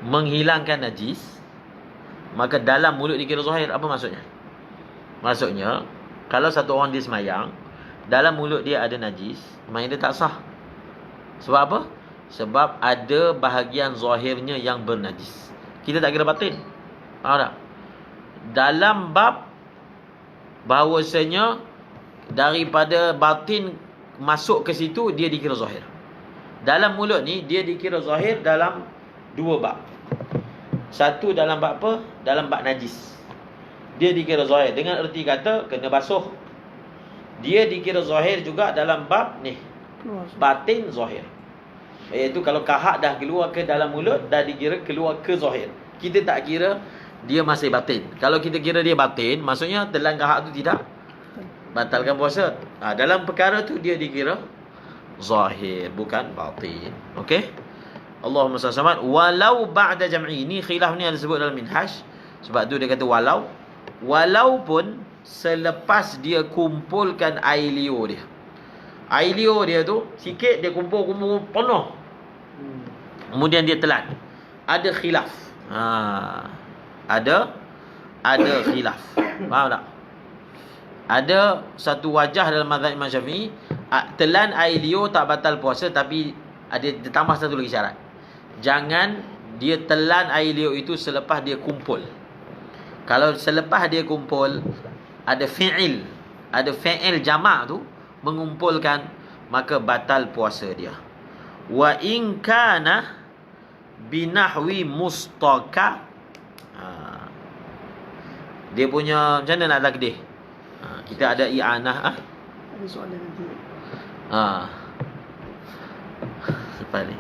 menghilangkan najis, maka dalam mulut dikira zahir. Apa maksudnya? Maksudnya, kalau satu orang dia semayang, dalam mulut dia ada najis, semayang dia tak sah. Sebab apa? Sebab ada bahagian zahirnya yang bernajis. Kita tak kira batin. Faham tak? Dalam bab bahawasanya daripada batin masuk ke situ, dia dikira zahir. Dalam mulut ni dia dikira zahir dalam dua bab. Satu dalam bab apa? Dalam bab najis. Dia dikira zahir dengan erti kata kena basuh. Dia dikira zahir juga dalam bab ni, batin zahir. Iaitu kalau kahak dah keluar ke dalam mulut, dah dikira keluar ke zahir. Kita tak kira dia masih batin. Kalau kita kira dia batin, maksudnya telan kahak tu tidak batalkan puasa. Dalam perkara tu dia dikira zahir, bukan batin. Okey? Allahumma salli alaihi wasallam. Walau ba'da jam'i. Ni khilaf ni ada sebut dalam minhaj. Sebab tu dia kata walau. Walaupun selepas dia kumpulkan air liur dia. Air liur dia tu sikit dia kumpul penuh. Kemudian dia telan. Ada khilaf. Ada khilaf. Faham tak? Ada satu wajah dalam mazhab Imam Syafi'i, telan air liur tak batal puasa, tapi ada ditambah satu lagi syarat. Jangan dia telan air liur itu selepas dia kumpul. Kalau selepas dia kumpul ada fi'il jamak tu mengumpulkan, maka batal puasa dia. Wa in kana binahwi mustaka. Dia punya macam mana nak takdir? Kita ada i'anah. Ada soalan nanti. Lepas ni.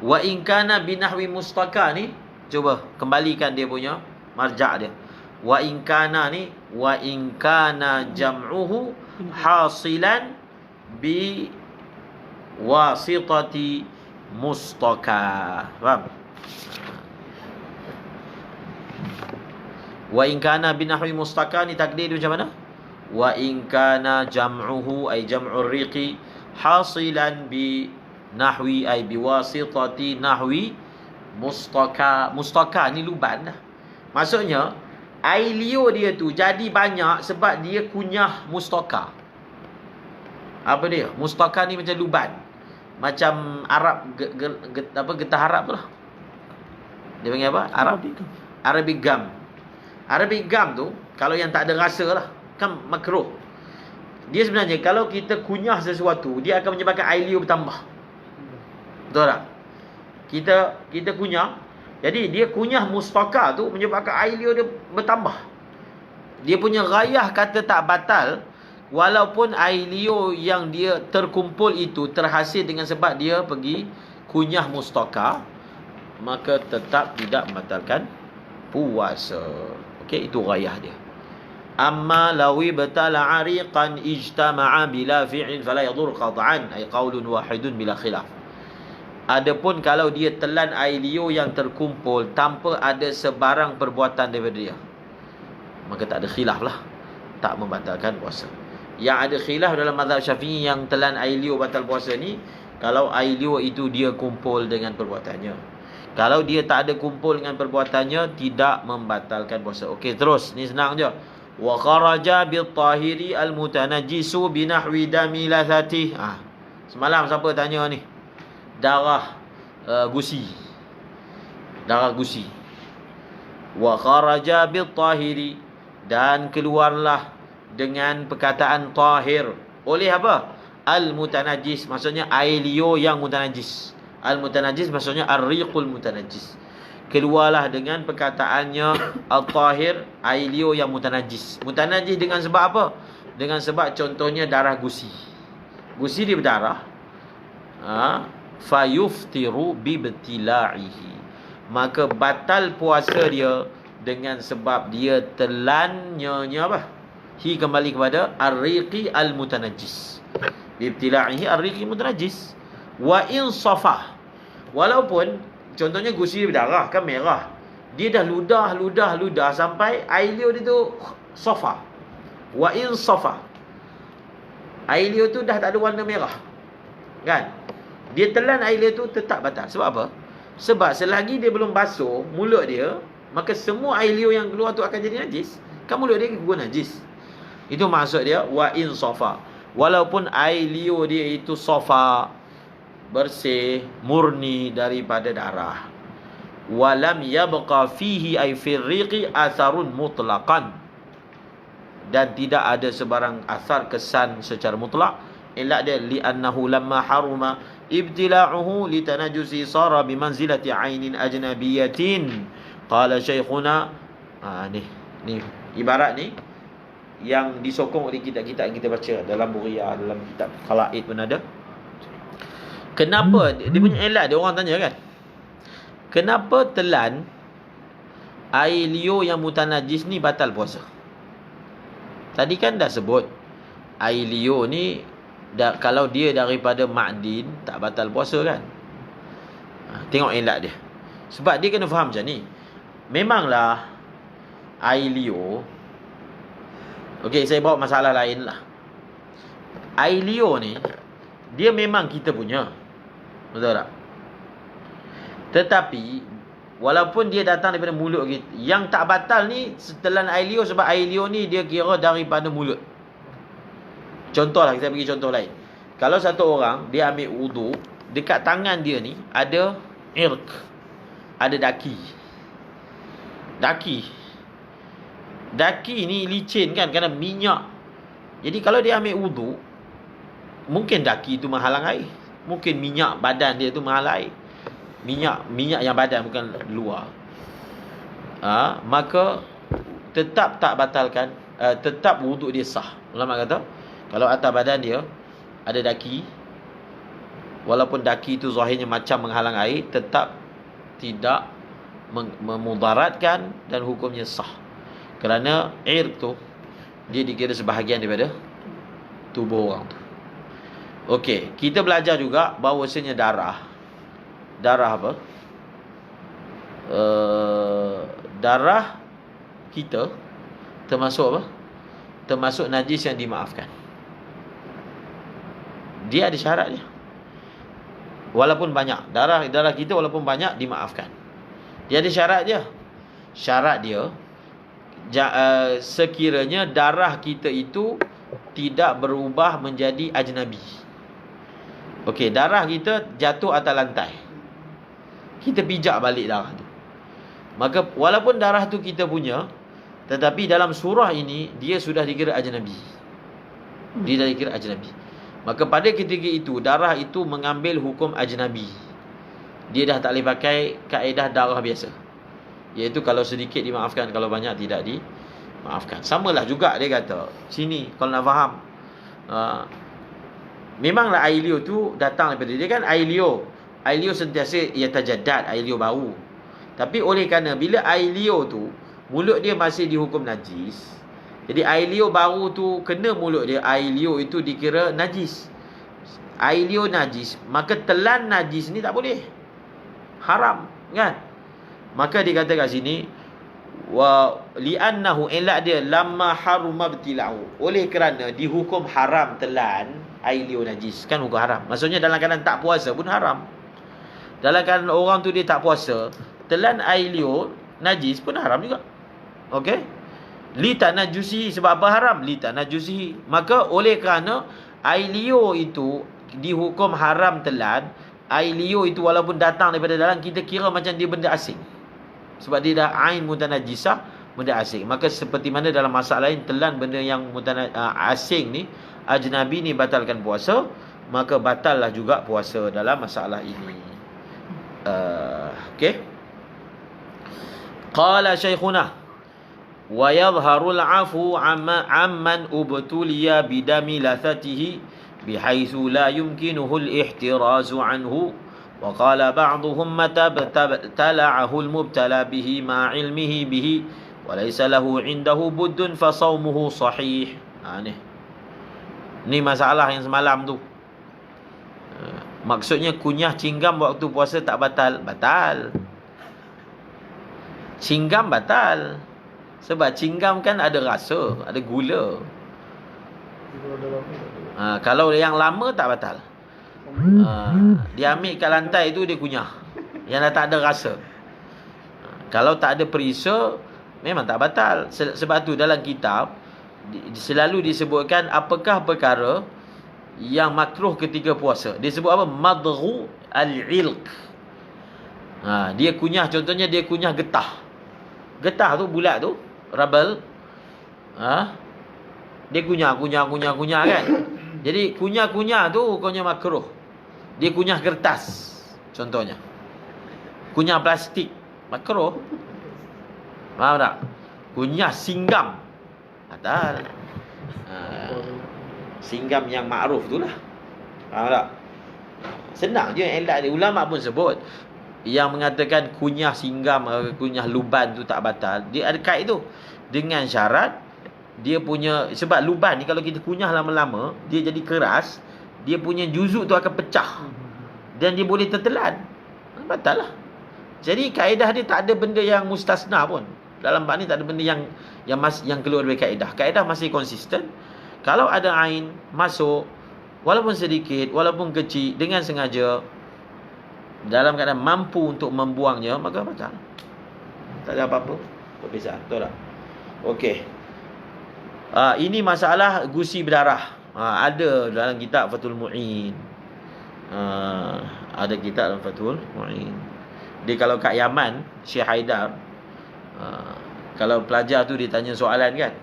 Wa in kana binahwi mustaka ni, cuba kembalikan dia punya marja' dia. Wa in kana ni, wa in kana jam'uhu hasilan bi wasitati mustaka. Faham? Wa in kana binahwi mustaka ni takdir dia macam mana? Wa in kana jam'uhu ay jam'ur riqi hasilan bi nahwi ay biwasitati nahwi mustaka. Mustaka ni luban dah. Maksudnya air liur dia tu jadi banyak sebab dia kunyah mustaka. Apa dia? Mustaka ni macam luban. Macam Arab getah Arab tu lah. Dia panggil apa? Arabic gum. Arabic gum tu kalau yang tak ada rasa lah, kan makruh. Dia sebenarnya kalau kita kunyah sesuatu, dia akan menyebabkan air liur bertambah. Betul tak? Kita kunyah, jadi dia kunyah mustaka tu menyebabkan air liur dia bertambah. Dia punya ghayah kata tak batal, walaupun air liur yang dia terkumpul itu terhasil dengan sebab dia pergi kunyah mustaka, maka tetap tidak membatalkan puasa. Okey, itu ghayah dia. Amma lawi batala ariqan ijtama'a bila fi'il fala yadur qat'an, ay qaulun wahidun bila khilaf. Adapun kalau dia telan air liur yang terkumpul tanpa ada sebarang perbuatan daripada dia, maka tak ada khilaf lah, tak membatalkan puasa. Yang ada khilaf dalam mazhab Syafi'i yang telan air liur batal puasa ni, kalau air liur itu dia kumpul dengan perbuatannya. Kalau dia tak ada kumpul dengan perbuatannya, tidak membatalkan puasa. Okey, terus. Ni senang je. Wa kharaja bil tahiri al mutanajjisu binahwi dami lathati. Semalam siapa tanya ni? Darah gusi. Darah gusi. Wa kharaja bil tahiri, dan keluarlah dengan perkataan tahir oleh apa? Al mutanajjis, maksudnya air liur yang mutanajjis. Al mutanajjis maksudnya ar-riqul mutanajjis. Keluarlah dengan perkataannya al-tahir, air liur yang mutanajjis. Mutanajjis dengan sebab apa? Dengan sebab contohnya darah gusi. Gusi dia berdarah. Fayuftiru bibtila'ihi, maka batal puasa dia dengan sebab dia telannya apa? Hi kembali kepada ar-riqi al-mutanajjis. Bibtila'ihi ar-riqi mutanajjis. Wa in safah, walaupun contohnya gusi berdarah kan merah, dia dah ludah sampai air liur dia tu safa. Wa in safa, air liur tu dah tak ada warna merah, kan? Dia telan air liur tu tetap batal. Sebab apa? Sebab selagi dia belum basuh mulut dia, maka semua air liur yang keluar tu akan jadi najis. Kan mulut dia guna najis. Itu maksud dia wa in safa. Walaupun air liur dia itu safa, bersih, murni daripada darah. Walam yabqa fihi ay firriqi atharun mutlaqan, dan tidak ada sebarang asar kesan secara mutlak. Illa dia li'annahu lamma haruma ibtila'uhu litanajusi sara bimanzilati ainin ajnabiyatin. Qala syekhuna, ni ibarat ni yang disokong oleh kitab-kitab yang kita baca dalam Buriyah, dalam kitab Khalaid pun ada. Kenapa? Dia punya elat, dia orang tanya kan, kenapa telan air liur yang mutanajis ni batal puasa? Tadi kan dah sebut air liur ni kalau dia daripada ma'din tak batal puasa kan. Tengok elat dia. Sebab dia kena faham macam ni. Memanglah air liur, okey, saya bawa masalah lain lah. Air liur ni dia memang kita punya, betul tak? Tetapi walaupun dia datang daripada mulut kita, yang tak batal ni setelan air liur, sebab air liur ni dia kira daripada mulut. Contohlah, kita bagi contoh lain. Kalau satu orang dia ambil wudu, dekat tangan dia ni ada irq, ada daki. Daki ni licin kan, kerana minyak. Jadi kalau dia ambil wudu, mungkin daki itu menghalang air, mungkin minyak badan dia tu menghalang air. Minyak yang badan, bukan luar. Maka tetap tak batalkan, tetap wuduk dia sah. Ulama kata kalau atas badan dia ada daki, walaupun daki itu zahirnya macam menghalang air, tetap tidak memudaratkan dan hukumnya sah. Kerana air tu dia dikira sebahagian daripada tubuh orang tu. Okey, kita belajar juga bahawasanya darah apa? Darah kita termasuk apa? Termasuk najis yang dimaafkan. Dia ada syarat dia. Walaupun banyak, darah kita walaupun banyak dimaafkan. Dia ada syarat dia. Syarat dia sekiranya darah kita itu tidak berubah menjadi ajnabi. Okey, darah kita jatuh atas lantai, kita pijak balik darah tu, maka walaupun darah tu kita punya, tetapi dalam surah ini dia sudah dikira ajnabi. Dia dah dikira ajnabi. Maka pada ketika itu darah itu mengambil hukum ajnabi. Dia dah tak boleh pakai kaedah darah biasa, iaitu kalau sedikit dimaafkan, kalau banyak tidak dimaafkan. Samalah juga dia kata sini, kalau nak faham, memanglah air liur tu datang daripada dia kan. Air liur sentiasa ia tajaddad, air liur baru. Tapi oleh kerana bila air liur tu mulut dia masih dihukum najis, jadi air liur baru tu kena mulut dia, air liur itu dikira najis. air liur najis, maka telan najis ni tak boleh. Haram, kan? Maka dia kata kat sini, wa li'annahu, elak dia, lamma haruma btila'u, oleh kerana dihukum haram telan air liur najis. Kan hukum haram. Maksudnya dalam keadaan tak puasa pun haram. Dalam keadaan orang tu dia tak puasa, telan air liur najis pun haram juga. Okey? Li tanajusi, sebab apa haram? Li tanajusi. Maka oleh kerana air liur itu dihukum haram telan, air liur itu walaupun datang daripada dalam, kita kira macam dia benda asing. Sebab dia dah ain mutanajisah, benda asing. Maka seperti mana dalam masalah lain, telan benda yang asing ni, ajnabi ni, batalkan puasa, maka batallah juga puasa dalam masalah ini. Okey. Qala Shaykhuna, wa yadhharul afu amman ubtuliya bidami lathatihi bihaitsu la yumkinuhu al-ihtirazu anhu. Wa qala ba'dhum mata tala'ahu al-mubtala bihi ma 'ilmihi bihi wa laysa lahu 'indahu buddun fa shaumuhu sahih. Ni masalah yang semalam tu. Maksudnya kunyah cinggam waktu puasa tak batal? Batal. Cinggam batal. Sebab cinggam kan ada rasa, ada gula. Kalau yang lama tak batal. Dia ambil kat lantai tu, dia kunyah yang dah tak ada rasa. Kalau tak ada perisa, memang tak batal. Sebab tu dalam kitab selalu disebutkan apakah perkara yang makruh ketika puasa. Dia sebut apa? Madghu al-ilq. Dia kunyah, contohnya dia kunyah getah. Getah tu bulat tu, rabal. Dia kunyah kan. Jadi kunyah-kunyah tu hukumnya makruh. Dia kunyah kertas contohnya. Kunyah plastik makruh. Faham tak? Kunyah singgam batal. Singgam yang makruf tu lah. Faham tak? Senang je elak dia. Ulama pun sebut, yang mengatakan kunyah singgam, kunyah luban tu tak batal, dia ada kait tu, dengan syarat dia punya, sebab luban ni kalau kita kunyah lama-lama dia jadi keras, dia punya juzuk tu akan pecah dan dia boleh tertelan. Batal lah. Jadi kaedah dia tak ada benda yang mustasna pun. Dalam bab ni tak ada benda yang keluar dari kaedah. Kaedah masih konsisten. Kalau ada ain masuk, walaupun sedikit, walaupun kecil, dengan sengaja, dalam keadaan mampu untuk membuangnya, maka batal. Tak ada apa-apa perbezaan. Betul tak? Okey. Ini masalah gusi berdarah. Ada dalam kitab Fathul Mu'in. Ada kitab dalam Fathul Mu'in. Dia kalau kat Yaman, Syekh Haidar, kalau pelajar tu ditanya soalan kan,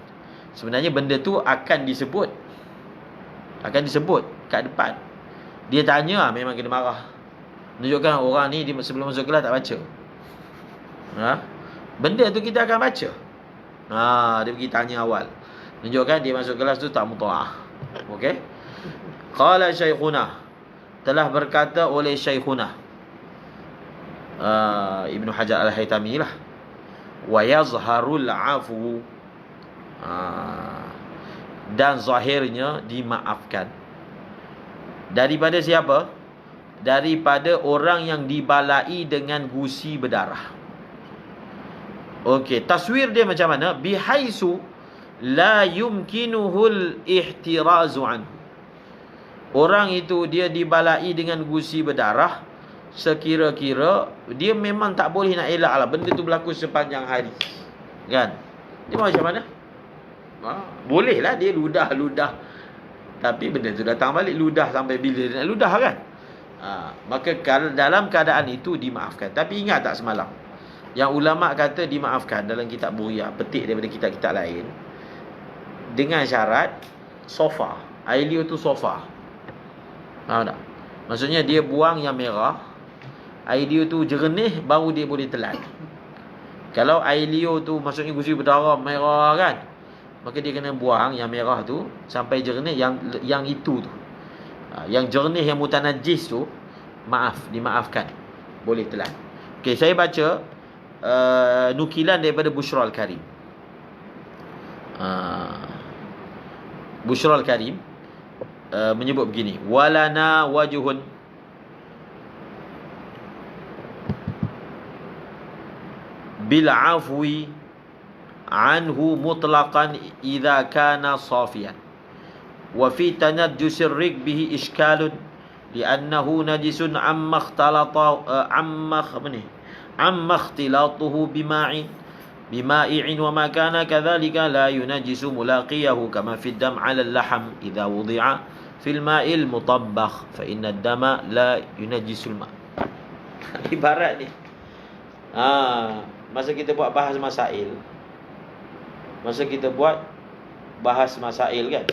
sebenarnya benda tu akan disebut kat depan. Dia tanya, memang kena marah. Menunjukkan orang ni sebelum masuk kelas tak baca. Benda tu kita akan baca. Dia pergi tanya awal. Menunjukkan dia masuk kelas tu tak muta'ah. Okey. Qala Shaykhuna, telah berkata oleh Shaykhuna Ibnu Hajar Al-Haytami lah, wa yazharul afu, dan zahirnya dimaafkan. Daripada siapa? Daripada orang yang dibalai dengan gusi berdarah. Okey, taswir dia macam mana? Bihaisu la yumkinuhul ihtirazu anhu. Orang itu dia dibalai dengan gusi berdarah, sekira-kira dia memang tak boleh nak elak lah, benda tu berlaku sepanjang hari, kan? Dia macam mana? Boleh lah dia ludah, tapi benda tu datang balik, ludah sampai bila dia nak ludah, kan? Maka dalam keadaan itu dimaafkan. Tapi ingat tak semalam yang ulama kata dimaafkan dalam kitab Buria, petik daripada kitab-kitab lain, dengan syarat sofa, air liur tu sofa. Faham tak? Maksudnya dia buang yang merah, air liur tu jernih, baru dia boleh telan. Kalau air liur tu maksudnya gusi berdarah merah kan, maka dia kena buang yang merah tu sampai jernih, yang itu tu. Yang jernih, yang mutanajis tu, dimaafkan, boleh telan. Okey, saya baca nukilan daripada Bushra Al-Karim. Bushra Al-Karim menyebut begini, walana wajhun bil afwi anhu mutlaqan idza kana safiyan wa fi tanajjusir rikbihi ishkalun li'annahu najisun amma ikhtilatuhu bima'in wa ma kana kadhalika la yunajisu mulaqiyahu kama fi ad-dam 'ala al-lahm idza wudi'a fil ma'il mutabbakh fa inna ad-dama la yunajisul ma'. Ibarat ni, masa kita buat bahas masail kan,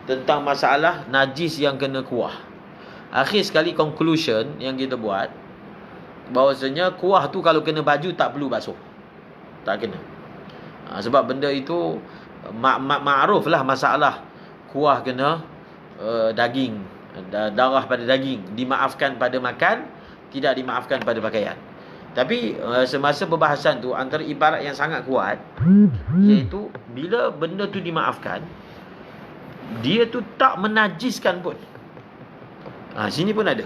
tentang masalah najis yang kena kuah, akhir sekali conclusion yang kita buat bahawasanya kuah tu kalau kena baju tak perlu basuh, tak kena. Sebab benda itu ma'ruf lah, masalah kuah kena daging, darah pada daging, dimaafkan pada makan, tidak dimaafkan pada pakaian. Tapi semasa perbahasan tu antara ibarat yang sangat kuat, iaitu bila benda tu dimaafkan, dia tu tak menajiskan pun. Sini pun ada,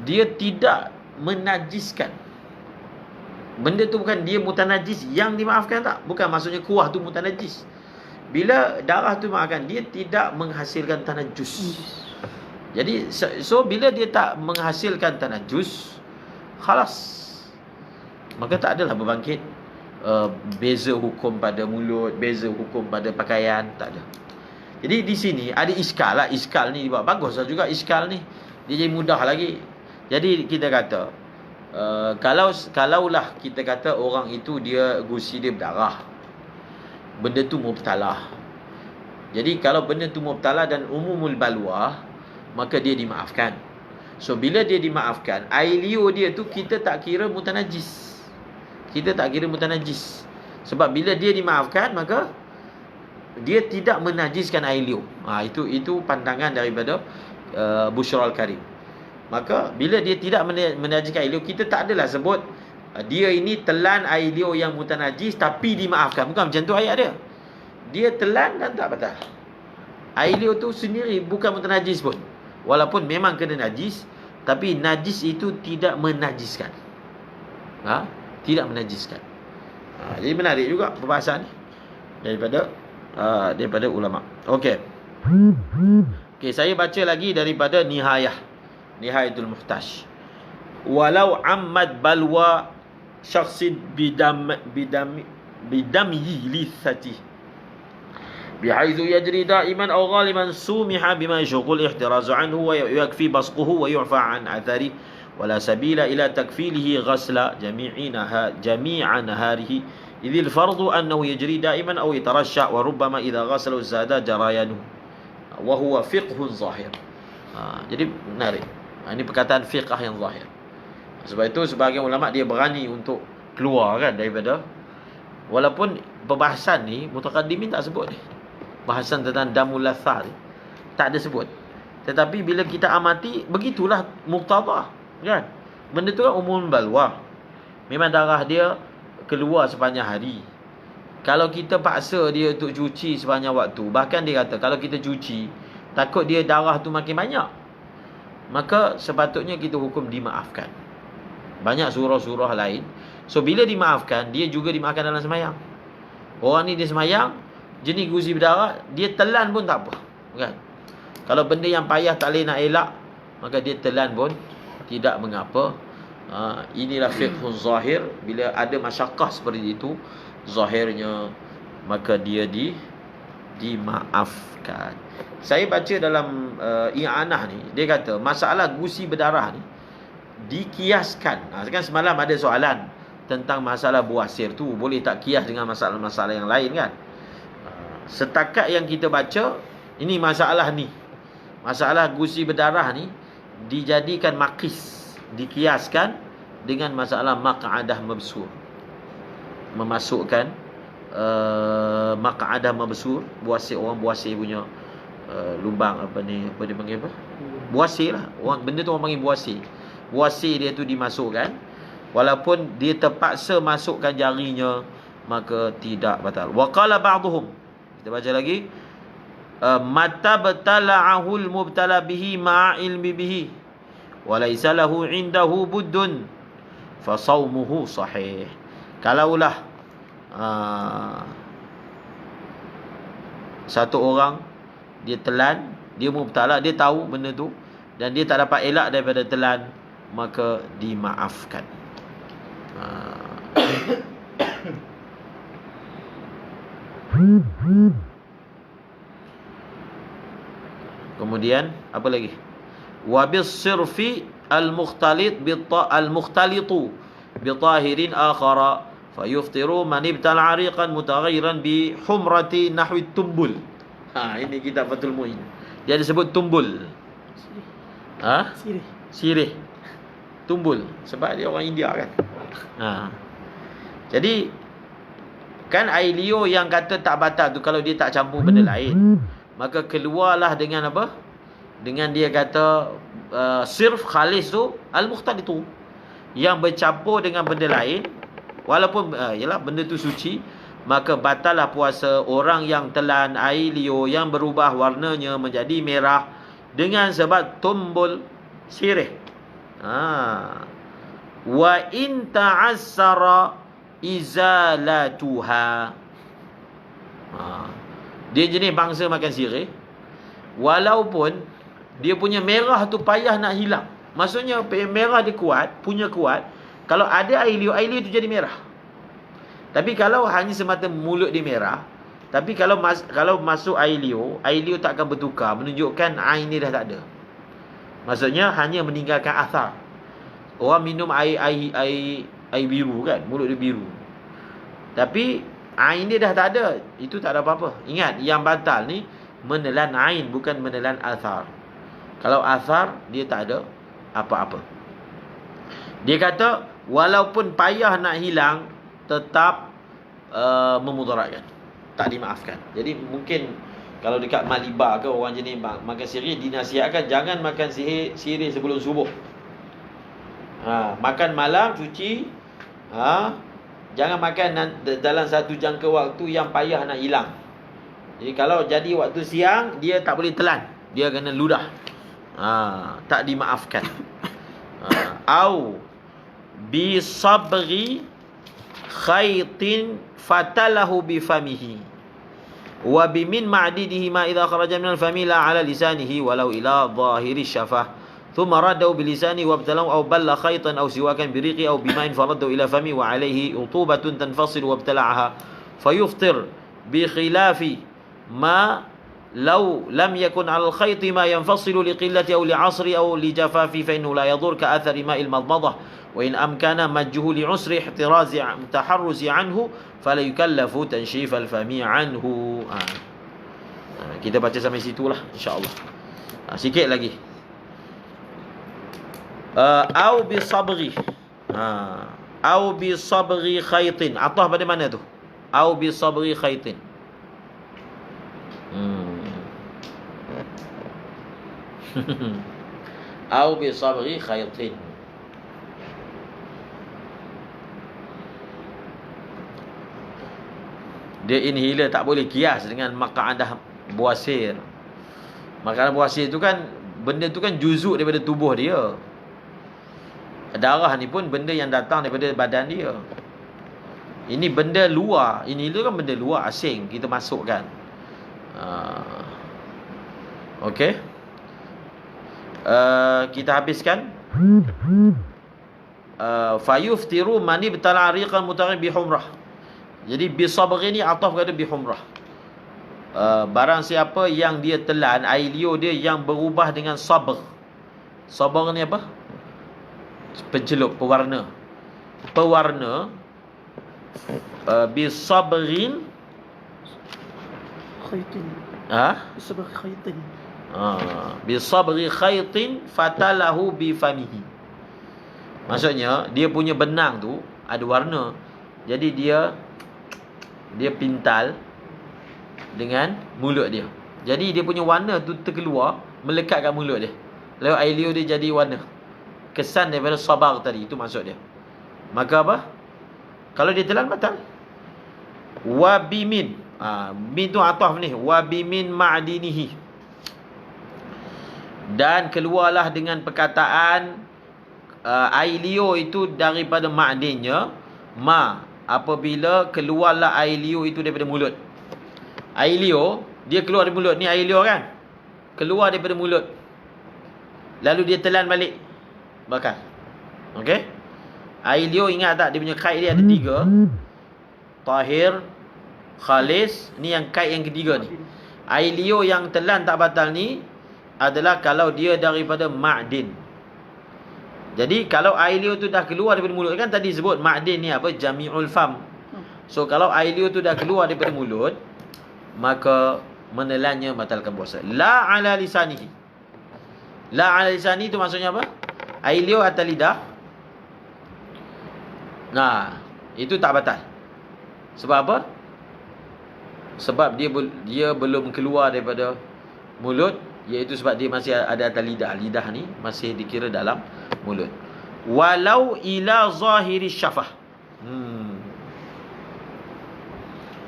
dia tidak menajiskan. Benda tu bukan dia mutanajis yang dimaafkan, tak, bukan maksudnya kuah tu mutanajis. Bila darah tu dimaafkan, dia tidak menghasilkan tanajus. Jadi so bila dia tak menghasilkan tanajus, khalas, maka tak adalah berbangkit beza hukum pada mulut, beza hukum pada pakaian, tak ada. Jadi di sini ada iskal lah. Iskal ni dibuat bagus lah juga, iskal ni dia jadi mudah lagi. Jadi kita kata kalaulah kita kata orang itu dia gusi dia berdarah, benda tu mubtalah. Jadi kalau benda tu mubtalah dan umumul balwa, maka dia dimaafkan. So bila dia dimaafkan, air liur dia tu kita tak kira mutanajis. Sebab bila dia dimaafkan, maka dia tidak menajiskan air liur. Itu pandangan daripada Bushrul Karim. Maka bila dia tidak menajiskan air liur, kita tak adalah sebut dia ini telan air liur yang mutanajis tapi dimaafkan. Bukan macam tu ayat dia. Dia telan dan tak batal. Air liur tu sendiri bukan mutanajis pun, walaupun memang kena najis, tapi najis itu tidak menajiskan. Tidak menajiskan. Jadi menarik juga perbahasan ni daripada ulama. Okey, saya baca lagi daripada Nihayatul Muhtaj. Walau ammad balwa syakhsin bidamyi lithati بحيث يجري دائما أو غالبا سومح بما يشغل الاحتراز عنه ويكفي بصقه ويعفى عن أثره ولا سبيل إلى تكفيله غسل جميع نهاره إذ الفرض أنه يجري دائما أو يترشح وربما إذا غسل الزاد جريانه وهو فقه ظاهر. Jadi menarik. Ini perkataan fiqh yang zahir. Sebab itu sebahagian ulama dia berani untuk keluar kan daripada, walaupun perbahasan ni mutaqaddimin tak sebut ni. Bahasan tentang damul lathar tak ada sebut. Tetapi bila kita amati, begitulah muqtadah kan. Benda tu kan umum balwa. Memang darah dia keluar sepanjang hari. Kalau kita paksa dia untuk cuci sepanjang waktu, bahkan dia kata kalau kita cuci takut dia darah tu makin banyak, maka sepatutnya kita hukum dimaafkan. Banyak surah-surah lain. So bila dimaafkan, dia juga dimaafkan dalam semayang. Orang ni dia semayang, jenis gusi berdarah, dia telan pun tak apa kan. Kalau benda yang payah tak boleh nak elak, maka dia telan pun tidak mengapa. Inilah fiqhun zahir. Bila ada masyakkah seperti itu zahirnya, maka dia dimaafkan. Saya baca dalam i'anah ni, dia kata masalah gusi berdarah ni dikiaskan. Kan semalam ada soalan tentang masalah buasir tu, boleh tak kias dengan masalah-masalah yang lain kan. Setakat yang kita baca, ini masalah ni, masalah gusi berdarah ni dijadikan makis, dikiaskan dengan masalah maq'adah mabsur. Memasukkan maq'adah mabsur, buasir, orang buasir punya lubang apa dia panggil apa? Buasir lah. Benda tu orang panggil buasir. Buasir dia tu dimasukkan, walaupun dia terpaksa masukkan jarinya, maka tidak batal. Wa qala ba'dhum, kita baca lagi. mata batala'ahul mubtala bihi ma'a ilmi bihi wa laisa lahu indahu buddun fa saumuhu sahih. Kalaulah satu orang dia telan, dia mubtala, dia tahu benda tu dan dia tak dapat elak daripada telan, maka dimaafkan. Kemudian apa lagi? Wa bis-sirfi al-mukhtalitu bi tahirin akhara fayuftiru man ibtala 'ariqan mutaghayyiran bi humrati nahwi tumbul. Ini kitab Fathul Muin. Dia disebut tumbul. Sirih. Sirih. Tumbul sebab dia orang India kan. Jadi kan air liur yang kata tak batal tu kalau dia tak campur benda lain, maka keluarlah dengan apa? Dengan dia kata sirf khalis tu al-mukhtalitu, yang bercampur dengan benda lain walaupun yalah benda tu suci, maka batallah puasa orang yang telan air liur yang berubah warnanya menjadi merah dengan sebab tumbul sirih. Wa in ta'assara izalatuha. Dia jenis bangsa makan sirih, walaupun dia punya merah tu payah nak hilang. Maksudnya merah dia kuat, punya kuat. Kalau ada air liur tu jadi merah. Tapi kalau hanya semata mulut dia merah, tapi kalau masuk air liur tak akan bertukar, menunjukkan air ni dah tak ada. Maksudnya hanya meninggalkan athar. Orang minum air biru kan, mulut dia biru. Tapi air dia dah tak ada, itu tak ada apa-apa. Ingat, yang batal ni menelan ain, bukan menelan athar. Kalau athar, dia tak ada apa-apa. Dia kata, walaupun payah nak hilang, tetap memudaratkan, tak dimaafkan. Jadi mungkin kalau dekat Maliba ke orang jenis makan sirih, dinasihatkan jangan makan sirih sebelum subuh. Makan malam cuci, jangan makan dalam satu jangka waktu yang payah nak hilang. Jadi kalau jadi waktu siang, dia tak boleh telan, dia kena ludah. Tak dimaafkan. Au bi sabri khaytin fatalahu bi famihi wa bi min ma'didihi ma idza kharaja min al-fami la ala lisanihi walau ila zahiri syafah thumma raddahu bi lisani wa abtalahu aw balla khaytan aw siwakan bi riqi aw bima'in faraddahu ila fami wa alayhi utubatun tanfasil wa abtala'aha fayuftir bi khilafi ma law lam yakun 'ala al-khayti ma yanfasilu li qillati aw li 'asri aw li jafafi fa innahu la yadur ka athari ma'il madmadah wa in amkana majhu li 'usri ihtirazi taharruzi anhu fala yukallafu tanshif al-fami anhu. Kita baca sampai situlah insya-Allah. Sikit lagi. Au bi sabri. Au bi sabri khaytin. Atah pada mana tu? Au bi sabri khaytin. Au bi sabri khaytin. Dia inhaler tak boleh kias dengan maq'adah buasir. Makanan buasir tu kan, benda tu kan juzuk daripada tubuh dia. Darah ni pun benda yang datang daripada badan dia. Ini benda luar. Inhaler kan benda luar, asing, kita masukkan. Okey. Kita habiskan. Fayuftiru mani bitala ariqan mutaghayyir bi humrah. Jadi bisabri ni ataf kepada bi humrah. Barang siapa yang dia telan air liur dia yang berubah dengan sabr. Sabr ni apa? Pencelup, pewarna. Pewarna bisabrin khaytin. Bisabri khaytin. Bisabri khaytin fatalahu bi famihi. Maksudnya dia punya benang tu ada warna. Jadi dia pintal dengan mulut dia. Jadi dia punya warna tu terkeluar, melekat kat mulut dia. Lalu air liur dia jadi warna. Kesan daripada sabar tadi, itu maksud dia. Maka apa? Kalau dia telan batal. Wa bimin. Min tu ataf ni. Wa bimin ma'dinihi. Dan keluarlah dengan perkataan air liur itu daripada ma'dinnya. Apabila keluarlah air liur itu daripada mulut. Air liur, dia keluar dari mulut. Ni air liur kan? Keluar daripada mulut. Lalu dia telan balik. Bakar. Okey? Air liur, ingat tak? Dia punya kait dia ada 3. Tahir, khalis. Ni yang kait yang ketiga ni. Air liur yang telan tak batal ni adalah kalau dia daripada ma'din. Jadi kalau air liur tu dah keluar daripada mulut, kan tadi sebut ma'din ni apa? Jami'ul fam. So kalau air liur tu dah keluar daripada mulut, maka menelannya batalkan puasa. La ala lisanihi. La ala lisani tu maksudnya apa? Air liur atas lidah. Nah, itu tak batal. Sebab apa? Sebab dia belum keluar daripada mulut, iaitu sebab dia masih ada atas lidah. Lidah ni masih dikira dalam mulut. Walau ila zahiri syafah.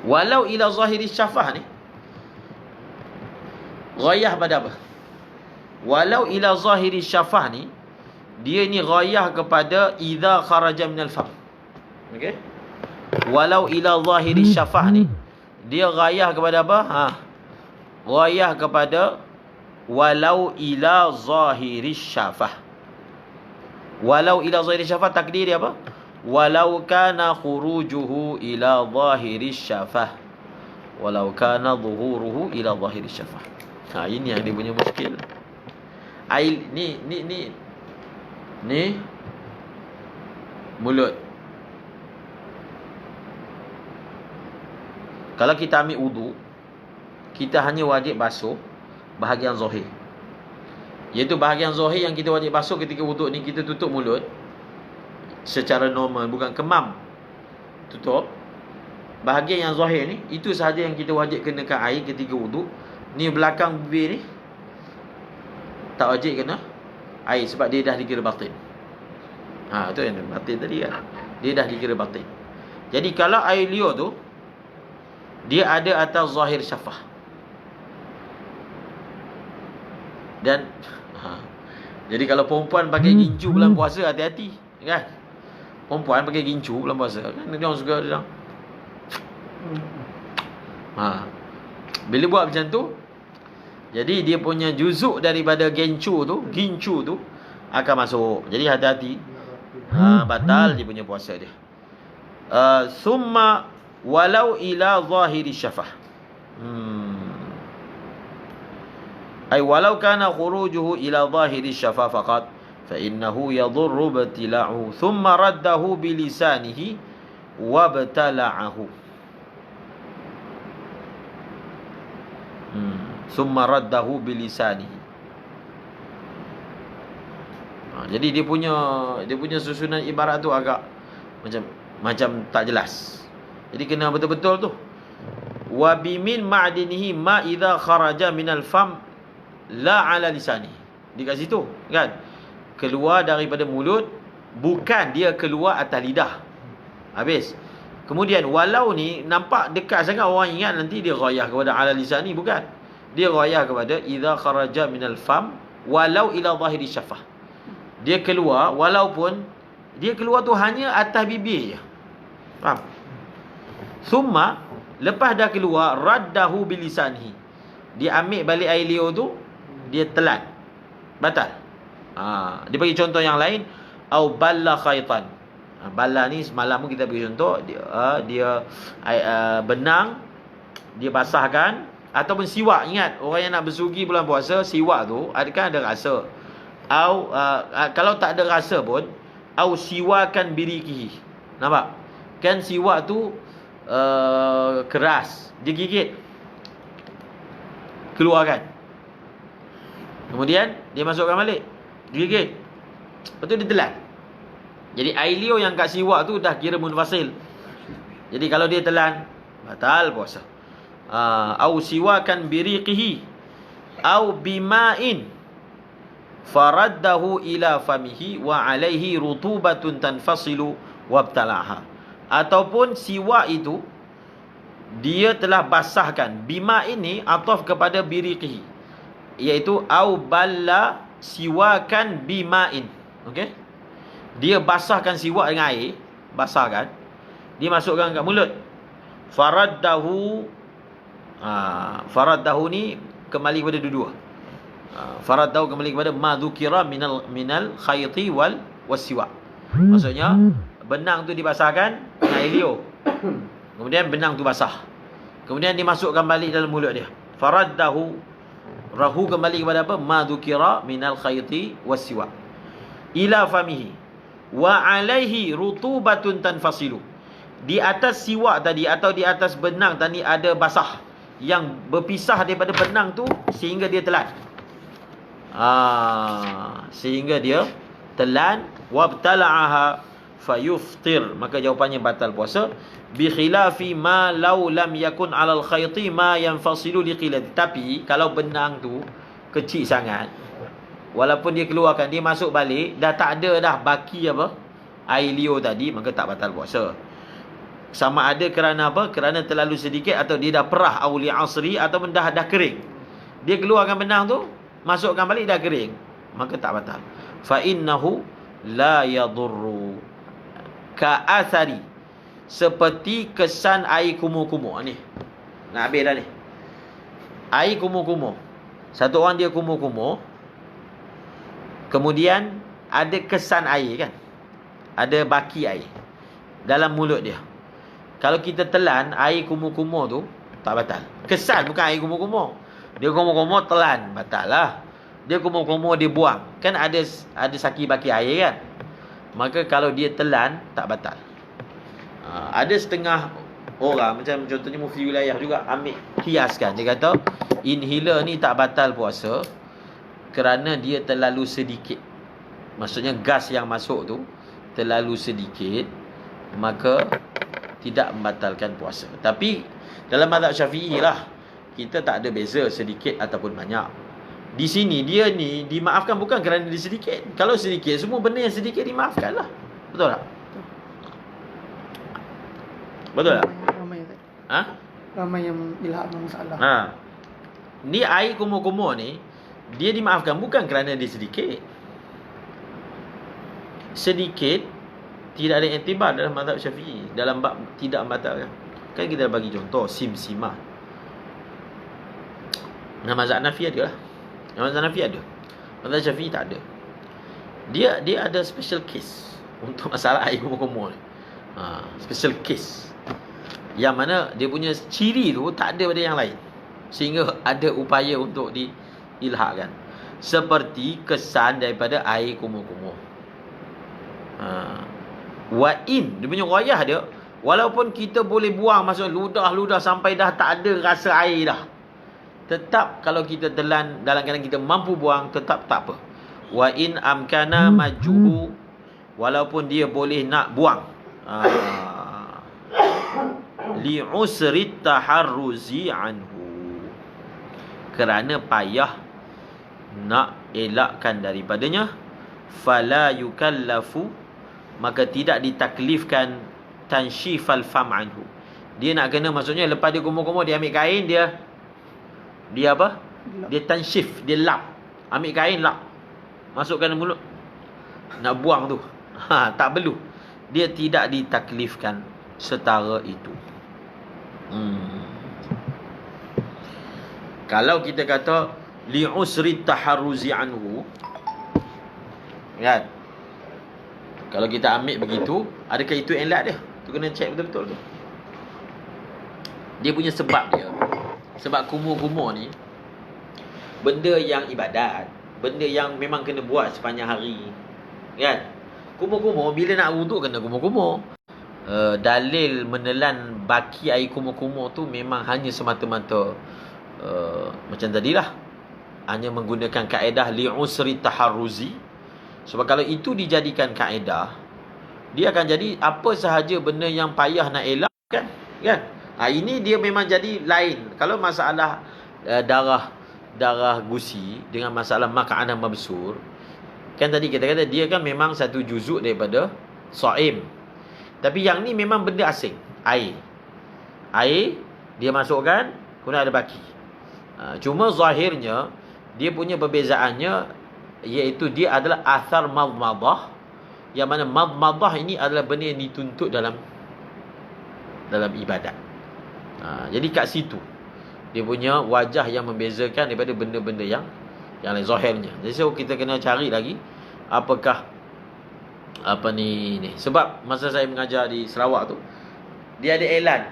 Walau ila zahiri syafah ni ghayah pada apa? Walau ila zahiri syafah ni, dia ni ghayah kepada idza kharaja minal fam. Okey? Walau ila zahiri syafah ni, dia ghayah kepada apa? Ghayah kepada walau ila zahiri syafah. Walau ila zahiri syafah, takdir dia apa? Walau kana khurujuhu ila zahiri syafah. Walau kana zuhuruhu ila zahiri syafah. Ini yang dia punya muskil. Ni mulut. Kalau kita ambil wudu, kita hanya wajib basuh bahagian zahir. Iaitu bahagian zahir yang kita wajib basuh ketika wudu ni, kita tutup mulut secara normal, bukan kemam. Tutup. Bahagian yang zahir ni, itu sahaja yang kita wajib kenakan air ketika wudu. Ni belakang bibir ni tak wajib kena air sebab dia dah dikira batin. Itu yang batin tadi kan. Dia dah dikira batin. Jadi kalau air liur tu dia ada atas zahir syafah. Dan jadi kalau perempuan pakai gincu bulan puasa, hati-hati kan. Perempuan pakai gincu bulan puasa kan, dia orang suka dia. Bila buat macam tu, jadi dia punya juzuk daripada gincu tu akan masuk. Jadi hati-hati. Batal dia punya puasa dia. Summa walau ila zahiri syafah. Ay walau kana khurujuhu ila zahiri syafah faqat fa innahu yadhurru batila'uhu thumma raddahu bilisanihi wa batala'ahu. Summa raddahu bilisanihi. Jadi dia punya susunan ibarat tu agak macam tak jelas. Jadi kena betul-betul tu. Wa bimin ma'dinihi ma idza kharaja minal fam la ala lisani. Di kat situ kan, keluar daripada mulut, bukan dia keluar atas lidah. Habis. Kemudian walau ni nampak dekat sangat, orang ingat nanti dia ghayah kepada ala lisani. Bukan. Dia ghayah kepada idza kharaja minal fam walau ila zahiri syafah. Dia keluar, walaupun dia keluar tu hanya atas bibir je. Faham? Summa, lepas dah keluar, raddahu bilisanihi. Dia ambil balik air liur tu, dia telan. Batal. Dia bagi contoh yang lain. Au balla khaitan. Balla ni semalam kita bagi contoh. Dia benang, dia basahkan. Ataupun siwak. Ingat, orang yang nak bersugi bulan puasa, siwak tu kan ada rasa. Au kalau tak ada rasa pun, au siwakan birikihi. Nampak? Kan siwak tu keras, dia gigit, keluarkan. Kemudian dia masukkan balik, gigit. Lepas tu dia telan. Jadi air liur yang kat siwak tu dah kira munfasil. Jadi kalau dia telan, batal puasa. Au siwakan biriqihi au bima'in faraddahu ila famihi wa alaihi rutubatun tanfasilu wabtalaha. Ataupun siwak itu dia telah basahkan. Bima ini ataf kepada biriqihi, iaitu au balla siwakan bima'in. Okey, dia basahkan siwak dengan air, basahkan, dia masukkan kat mulut. Faraddahu, faraddahu ni kembali kepada dua-dua. Faraddahu kembali kepada ma dzukira minal khayti wal wasiwak. Maksudnya benang tu dibasahkan dengan air liur, kemudian benang tu basah, kemudian dimasukkan balik dalam mulut dia. Faraddahu, rahu kembali kepada apa? Ma dzukira minal khayti wasiwak ila famihi wa alaihi rutubatun tanfasilu. Di atas siwak tadi atau di atas benang tadi ada basah yang berpisah daripada benang tu sehingga dia telan. Sehingga dia telan. Wabtala'aha fayuftir, maka jawapannya batal puasa. Bi khilafi ma law lam yakun 'alal khayti ma yanfasilu liqilati. Tapi kalau benang tu kecil sangat, walaupun dia keluarkan, dia masuk balik, dah tak ada dah baki apa? Air liur tadi, maka tak batal puasa. Sama ada kerana apa? Kerana terlalu sedikit, atau dia dah perah awli asri, ataupun dah kering. Dia keluarkan benang tu, masukkan balik, dah kering, maka tak batal. Fa innahu la yadurru ka athari, seperti kesan air kumur-kumur ni. Nak habis dah ni. Air kumur-kumur. Satu orang dia kumur-kumur, kemudian ada kesan air kan, ada baki air dalam mulut dia. Kalau kita telan air kumur-kumur tu, tak batal. Kesan bukan air kumur-kumur. Dia kumur-kumur telan, batal lah. Dia kumur-kumur dia buang, kan ada saki baki air kan. Maka kalau dia telan, tak batal. Ada setengah orang, macam contohnya mufti wilayah juga, ambil kiaskan. Dia kata inhaler ni tak batal puasa kerana dia terlalu sedikit. Maksudnya gas yang masuk tu terlalu sedikit, maka tidak membatalkan puasa. Tapi dalam mazhab Syafi'i lah, kita tak ada beza sedikit ataupun banyak. Di sini dia ni dimaafkan bukan kerana dia sedikit. Kalau sedikit, semua benda yang sedikit dimaafkan lah. Betul tak? Betul tak? Ramai yang ilham masalah. Ni air kumur-kumur ni, dia dimaafkan bukan kerana dia sedikit. Sedikit tidak ada iktibar dalam mazhab Syafi'i, dalam bab tidak membatalkan. Kan kita dah bagi contoh sim-simah. Nah, mazhab Hanafi ada lah. Mazhab Hanafi ada. Mazhab Syafi'i tak ada. Dia ada special case untuk masalah air kumur-kumur ni. Special case. Yang mana dia punya ciri tu tak ada pada yang lain, sehingga ada upaya untuk diilhakkan. Seperti kesan daripada air kumur-kumur. Wa'in, dia punya rayah dia, walaupun kita boleh buang masuk ludah-ludah sampai dah tak ada rasa air dah, tetap kalau kita telan dalam keadaan kita mampu buang, tetap tak apa. Wa'in amkana majuhu, walaupun dia boleh nak buang, li'usri taharruzi anhu, kerana payah nak elakkan daripadanya. Fala yukallafu, maka tidak ditaklifkan tanshifal fam anhu. Dia nak kena, maksudnya lepas dia kumur-kumur, dia ambil kain, dia apa? Dia tanshif, dia lap. Ambil kain, lap, masukkan dalam mulut, nak buang tu. Tak perlu. Dia tidak ditaklifkan setara itu. Kalau kita kata li'usri taharruzi anhu, kan? Kalau kita ambil begitu, adakah itu elak dia? Tu kena check betul-betul tu. Dia punya sebab dia. Sebab kumur-kumur ni benda yang ibadat, benda yang memang kena buat sepanjang hari, kan? Kumur-kumur, bila nak wuduk kena kumur-kumur. Dalil menelan baki air kumur-kumur tu memang hanya semata-mata macam tadilah, hanya menggunakan kaedah li'usri taharruzi. Sebab kalau itu dijadikan kaedah, dia akan jadi apa sahaja benda yang payah nak elak, kan? Ini dia memang jadi lain. Kalau masalah darah gusi dengan masalah makanan mabsur, kan tadi kita kata dia kan memang satu juzuk daripada shaim. Tapi yang ni memang benda asing. Air Dia masukkan, kemudian ada baki. Cuma zahirnya dia punya perbezaannya, iaitu dia adalah athar madmadah, yang mana madmadah ini adalah benda yang dituntut dalam ibadat. Jadi kat situ dia punya wajah yang membezakan daripada benda-benda yang lain zahirnya. Jadi so kita kena cari lagi apakah ni. Sebab masa saya mengajar di Sarawak tu, dia ada elan.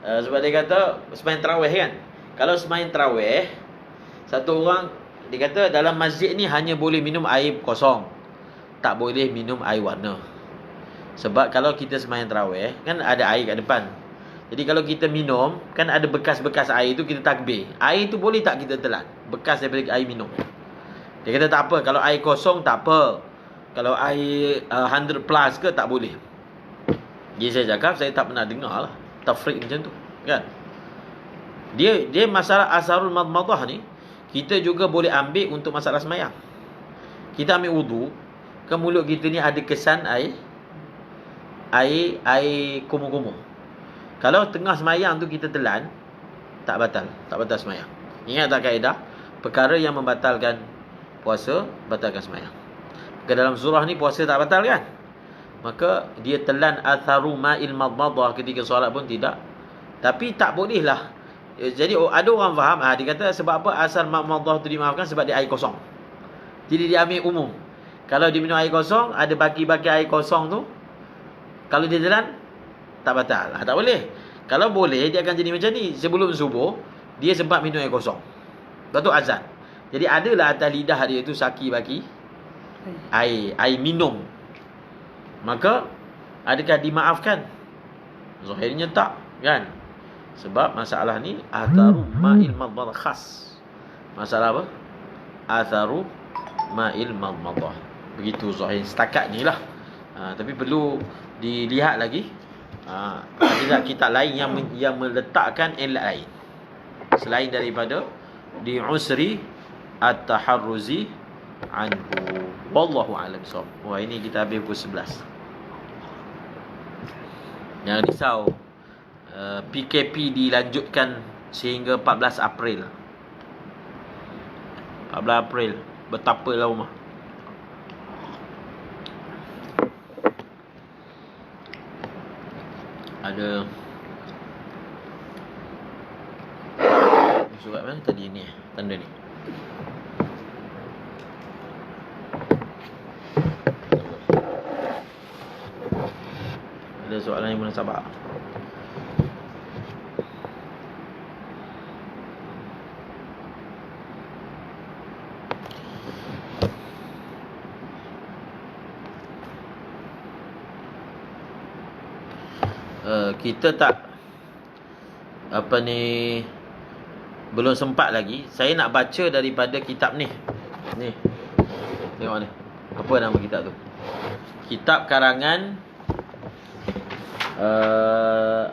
Sebab dia kata sembahyang tarawih kan. Kalau sembahyang tarawih, satu orang dia kata dalam masjid ni hanya boleh minum air kosong, tak boleh minum air warna. Sebab kalau kita sembahyang tarawih kan ada air kat depan. Jadi kalau kita minum, kan ada bekas-bekas air tu, kita takbir. Air tu boleh tak kita telan? Bekas daripada air minum. Dia kata tak apa. Kalau air kosong tak apa. Kalau air 100 plus ke tak boleh. Jadi saya cakap, saya tak pernah dengar lah tafriq macam tu. Kan? Dia masalah asarul madmadah ni, kita juga boleh ambil untuk masalah semayang. Kita ambil wudu, ke mulut kita ni ada kesan air kumuh-kumuh. Kalau tengah semayang tu kita telan, tak batal semayang. Ingat tak kaedah? Perkara yang membatalkan puasa, batalkan semayang. Ke dalam surah ni puasa tak batal kan? Maka dia telan atharu ma'il madmadah ketika solat pun tidak. Tapi tak boleh lah. Jadi ada orang faham, dia kata sebab apa asal madmadah tu dimaafkan? Sebab dia air kosong. Jadi dia ambil umum. Kalau dia minum air kosong, ada baki-baki air kosong tu, kalau dia telan, tak batal. Tak boleh. Kalau boleh, dia akan jadi macam ni. Sebelum subuh, dia sempat minum air kosong. Lepas tu azan. Jadi adalah atas lidah dia tu saki baki air minum. Maka adakah dimaafkan? Zahirnya tak, kan? Sebab masalah ni atharu ma'il madmadah khas. Masalah apa? Atharu ma'il madmadah. Begitu zahir setakat ni lah. Tapi perlu dilihat lagi. Ada kitab lain yang meletakkan ilat lain selain daripada di usri at-taharruzi anhu. Wallahu a'lam bissawab. Wah, ini kita habis pukul 11. Jangan risau, PKP dilanjutkan sehingga 14 April. 14 April. Betapalah rumah. Ada surat mana tadi ni? Tanda ni. Ada soalan yang munasabah. Kita tak belum sempat lagi. Saya nak baca daripada kitab ni. Tengok ni. Apa nama kitab tu? Kitab karangan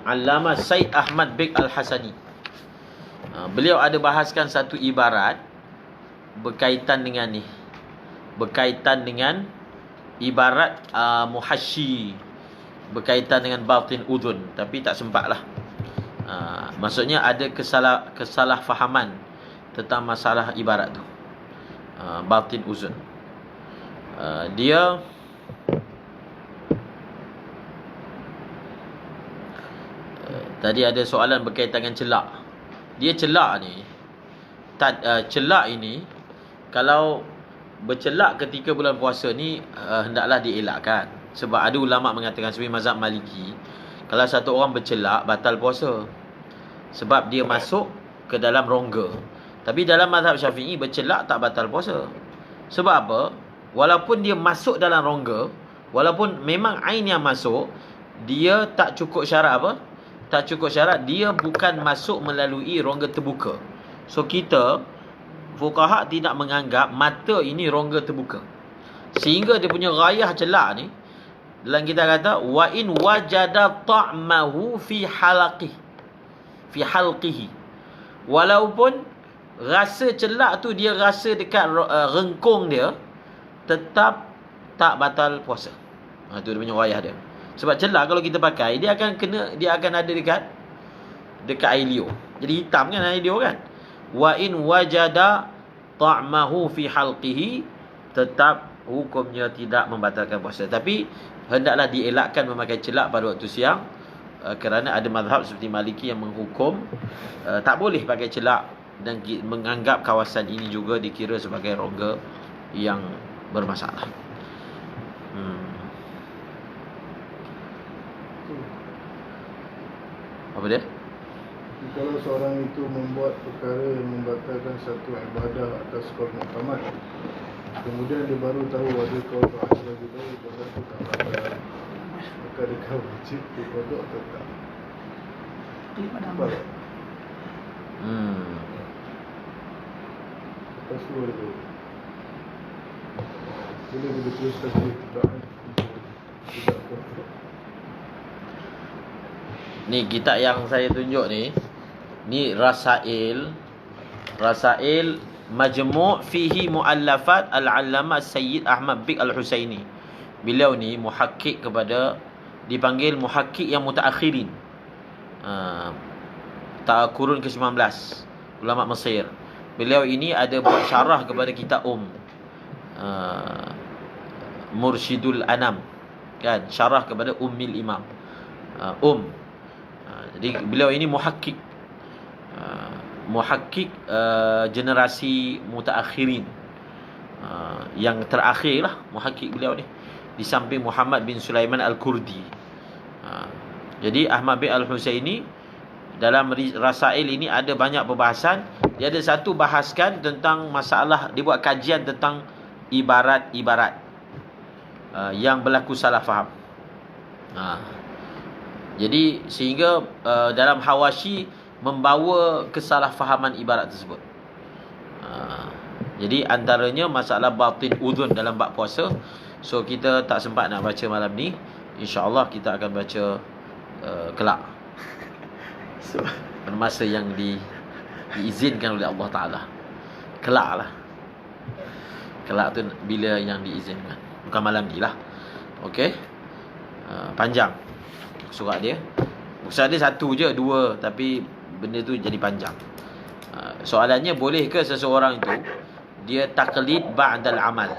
Allamah Said Ahmad Beg Al-Hasani. Beliau ada bahaskan satu ibarat berkaitan dengan ni. Berkaitan dengan ibarat muhasyi, berkaitan dengan batin udhun, tapi tak sempat lah. Maksudnya ada kesalahfahaman tentang masalah ibarat tu, batin uzun. Dia tadi ada soalan berkaitan dengan celak. Dia celak ni, celak ini, kalau bercelak ketika bulan puasa ni hendaklah dielakkan. Sebab ada ulama' mengatakan sebagai mazhab Maliki, kalau satu orang bercelak batal puasa, sebab dia masuk ke dalam rongga. Tapi dalam mazhab Syafi'i bercelak tak batal puasa. Sebab apa? Walaupun dia masuk dalam rongga, walaupun memang ain yang masuk, dia tak cukup syarat apa? Tak cukup syarat, dia bukan masuk melalui rongga terbuka. So kita fuqaha tidak menganggap mata ini rongga terbuka, sehingga dia punya ghayah celak ni, dalam kita kata wa in wajada ta'mahu fi halqihi, walaupun rasa celak tu dia rasa dekat rengkung dia, tetap tak batal puasa. Tu dia punya ghayah dia. Sebab celak kalau kita pakai, dia akan ada dekat dekat air liur. Jadi hitam kan air liur kan. Wa in wajada ta'mahu fi halqihi, tetap hukumnya tidak membatalkan puasa. Tapi hendaklah dielakkan memakai celak pada waktu siang, kerana ada mazhab seperti Maliki yang menghukum tak boleh pakai celak, dan menganggap kawasan ini juga dikira sebagai rongga yang bermasalah. Apa dia? Kalau seorang itu membuat perkara yang membatalkan satu ibadah atas kaul muktamad, kemudian dia baru tahu ada kaul ba'as lagi tahu ibadah itu tak batal, maka dia wajib dikodok atau tak? Klik pada Apa? amal. Lepas tu ada boleh kita teruskan dia tidak kodok. Ni kitab yang saya tunjuk ni Rasail Majmu' fihi muallafat Al-Allamah Sayyid Ahmad Bik Al-Husaini. Beliau ni muhakkik kepada, dipanggil muhakkik yang mutaakhirin, kurun ke-19, ulama Mesir. Beliau ini ada buat syarah kepada kitab Mursyidul Anam, kan, syarah kepada Ummil Imam. Jadi beliau ini muhakkik generasi mutaakhirin, yang terakhir lah muhakkik beliau ni, di samping Muhammad bin Sulaiman Al-Kurdi. Jadi Ahmad bin Al-Husaini dalam Rasail ini ada banyak perbahasan. Dia ada satu bahaskan tentang masalah, dia buat kajian tentang ibarat-ibarat yang berlaku salah faham. Jadi sehingga dalam Hawashi membawa kesalahfahaman ibarat tersebut. Jadi antaranya masalah batin udhun dalam bab puasa. So kita tak sempat nak baca malam ni. InsyaAllah kita akan baca kelak, pada masa yang diizinkan oleh Allah Ta'ala. Kelak lah. Kelak tu bila yang diizinkan, bukan malam ni lah. Okey. Panjang surat dia. Surat dia satu je, dua, tapi benda tu jadi panjang. Soalannya, bolehkah seseorang itu dia taklid ba'dal amal?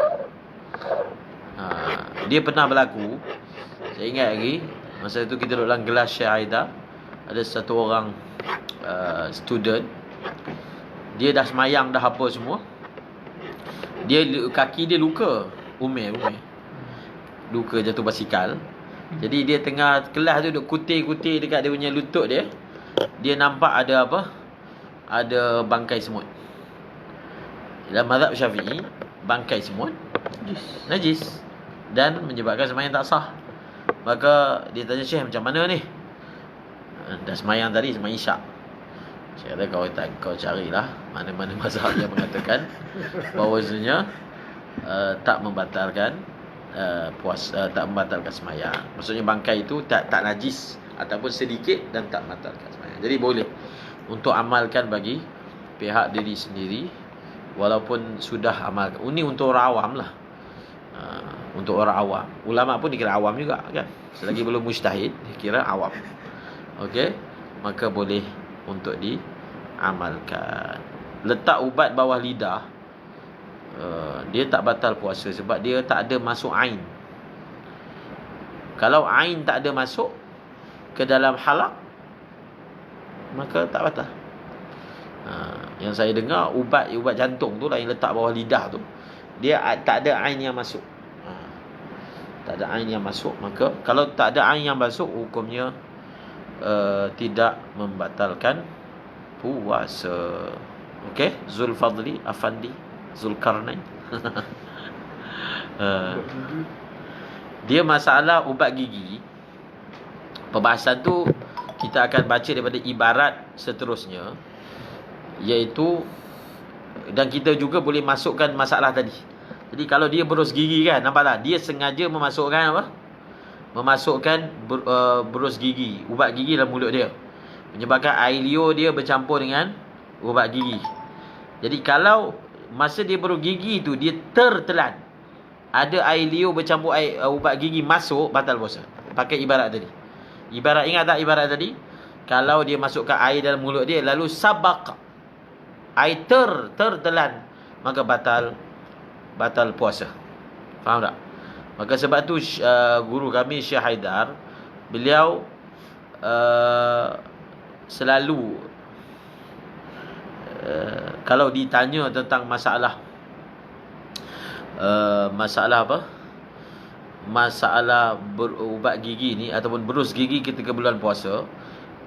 Dia pernah berlaku, saya ingat lagi, masa itu kita duduk dalam kelas Syekh Aida, ada satu orang student, dia dah semayang dah apa semua, kaki dia luka, umir luka jatuh basikal. Jadi dia tengah kelas tu duk kutir-kutir dekat dia punya lutut dia. Dia nampak ada apa? Ada bangkai semut. Dalam mazhab Syafi'i, bangkai semut najis dan menyebabkan sembahyang tak sah. Maka dia tanya Syekh, macam mana ni? Dah sembahyang tadi, sembahyang Isyak. Syekh kata, kau carilah mana-mana mazhab yang mengatakan bahawasanya tak membatalkan tak membatalkan sembahyang. Maksudnya bangkai itu tak najis ataupun sedikit dan tak membatalkan sembahyang. Jadi boleh untuk amalkan bagi pihak diri sendiri walaupun sudah amalkan. Ini untuk orang awam lah. Untuk orang awam. Ulama pun dikira awam juga kan. Selagi belum mujtahid dikira awam. Okey, maka boleh untuk diamalkan. Letak ubat bawah lidah, dia tak batal puasa sebab dia tak ada masuk ain. Kalau ain tak ada masuk ke dalam halaq, maka tak batal. Yang saya dengar ubat jantung tu lah yang letak bawah lidah tu, dia tak ada ain yang masuk. Tak ada ain yang masuk, maka kalau tak ada ain yang masuk, hukumnya tidak membatalkan puasa. Okey, Zulfadli Afandi Zulkarnain. Dia masalah ubat gigi. Perbahasan tu kita akan baca daripada ibarat seterusnya, iaitu, dan kita juga boleh masukkan masalah tadi. Jadi kalau dia berus gigi kan, nampak tak? Dia sengaja memasukkan apa? Memasukkan berus gigi, ubat gigi dalam mulut dia, menyebabkan air liur dia bercampur dengan ubat gigi. Jadi kalau masa dia berus gigi tu dia tertelan, ada air liur bercampur air ubat gigi masuk, batal puasa. Pakai ibarat tadi. Ibarat, ingat tak ibarat tadi? kalau dia masukkan air dalam mulut dia lalu sabaq, air tertelan, maka batal puasa. Faham tak? Maka sebab tu guru kami Syekh Haidar, beliau selalu kalau ditanya tentang masalah apa? Masalah berubat gigi ni ataupun berus gigi ketika bulan puasa,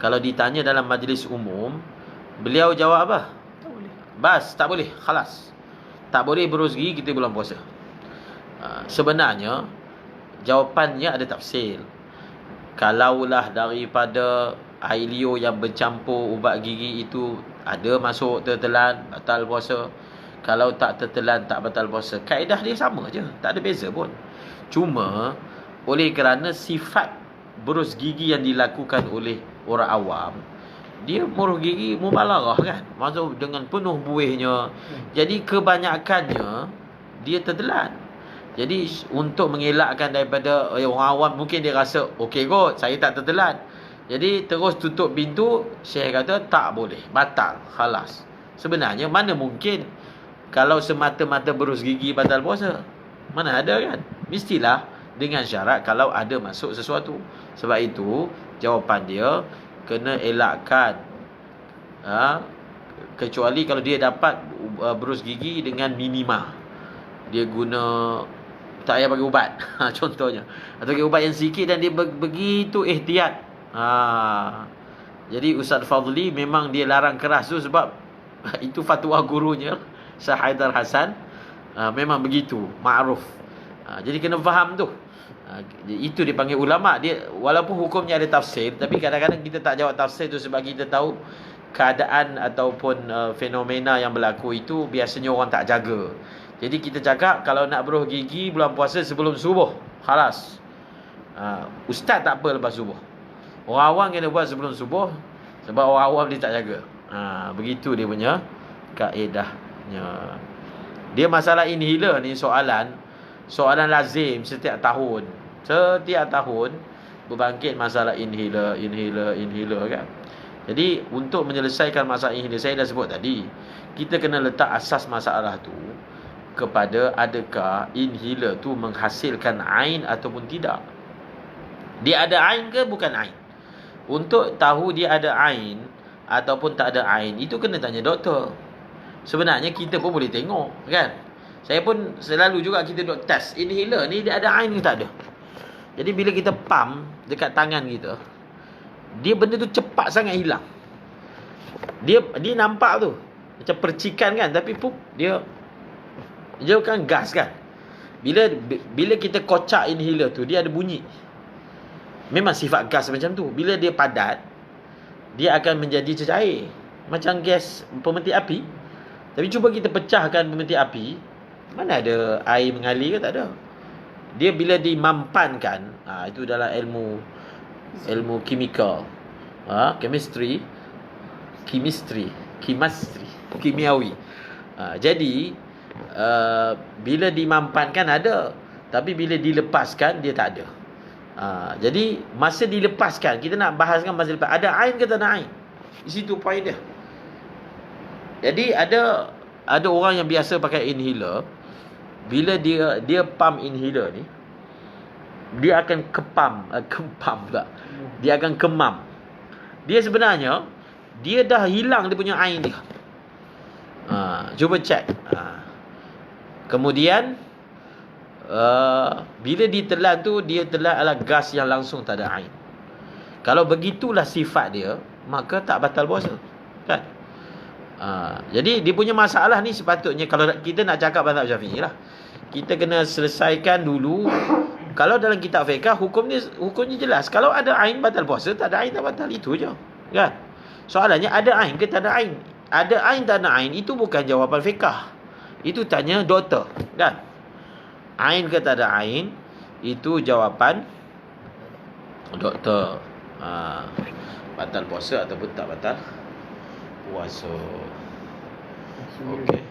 kalau ditanya dalam majlis umum, beliau jawab apa? Tak boleh. Tak boleh, khalas. Tak boleh berus gigi ketika bulan puasa. Sebenarnya jawapannya ada tafsir. Kalaulah daripada air liur yang bercampur ubat gigi itu ada masuk tertelan, batal puasa. Kalau tak tertelan, tak batal puasa. Kaedah dia sama je, tak ada beza pun. Cuma oleh kerana sifat berus gigi yang dilakukan oleh orang awam, dia muruh gigi mubalarah kan, maksud dengan penuh buihnya. Jadi kebanyakannya dia tertelan. Jadi untuk mengelakkan daripada orang awam, mungkin dia rasa okey kot, saya tak tertelan, jadi terus tutup pintu. Syekh kata tak boleh, batal, khalas. Sebenarnya mana mungkin kalau semata-mata berus gigi batal puasa? Mana ada kan? Mestilah dengan syarat kalau ada masuk sesuatu. Sebab itu jawapan dia kena elakkan, kecuali kalau dia dapat berus gigi dengan minima. Dia guna, tak payah pakai ubat contohnya, atau pakai ubat yang sikit dan dia begitu ihtiyat. Jadi Ustaz Fadli memang dia larang keras tu sebab itu fatwa gurunya Syekh Haidar Hasan. Memang begitu, ma'ruf. Jadi kena faham tu. Itu dipanggil ulama. Dia walaupun hukumnya ada tafsir, tapi kadang-kadang kita tak jawab tafsir tu sebab kita tahu keadaan ataupun fenomena yang berlaku itu biasanya orang tak jaga. Jadi kita cakap kalau nak beruh gigi bulan puasa sebelum subuh, khalas. Ustaz tak apa lepas subuh. Orang awam kena buat sebelum subuh sebab orang awam dia tak jaga. Begitu dia punya kaedahnya. Dia masalah inhaler ni soalan lazim setiap tahun. Setiap tahun berbangkit masalah inhaler kan. Jadi untuk menyelesaikan masalah inhaler, saya dah sebut tadi, kita kena letak asas masalah tu kepada adakah inhaler tu menghasilkan ain ataupun tidak. Dia ada ain ke bukan ain? Untuk tahu dia ada ain ataupun tak ada ain, itu kena tanya doktor. Sebenarnya kita pun boleh tengok kan. Saya pun selalu juga kita duk test inhaler ni dia ada ain ke tak ada. Jadi bila kita pump dekat tangan kita, dia benda tu cepat sangat hilang. Dia nampak tu macam percikan kan, tapi dia kan gas kan. Bila kita kocak inhaler tu, dia ada bunyi. Memang sifat gas macam tu. Bila dia padat, dia akan menjadi cecair, macam gas pemetik api. Tapi cuba kita pecahkan pemetik api, mana ada air mengalir ke? Tak ada. Dia bila dimampankan, itu dalam ilmu kimia, kimiawi. Jadi bila dimampankan ada, tapi bila dilepaskan dia tak ada. Jadi masa dilepaskan, kita nak bahaskan masa lepas, ada ain ke tak ada ain? Di situ poin dia. Jadi ada orang yang biasa pakai inhaler, bila dia pump inhaler ni, dia akan kepam pula. Dia akan kemam. Dia sebenarnya dia dah hilang dia punya ain dia. Cuba cek. Kemudian bila ditelan tu, dia telan adalah gas yang langsung tak ada ain. Kalau begitulah sifat dia, maka tak batal puasa kan. Jadi dia punya masalah ni sepatutnya, kalau kita nak cakap mazhab Syafi'i lah, kita kena selesaikan dulu. Kalau dalam kitab fiqh hukumnya jelas. Kalau ada ain batal puasa, tak ada ain tak batal, itu je kan. Soalannya ada ain ke tak ada ain? Ada ain tak ada ain, itu bukan jawapan fiqh. Itu tanya doktor kan. Ain ke tak ada ain, itu jawapan doktor. Batal puasa ataupun tak batal puasa. Okey.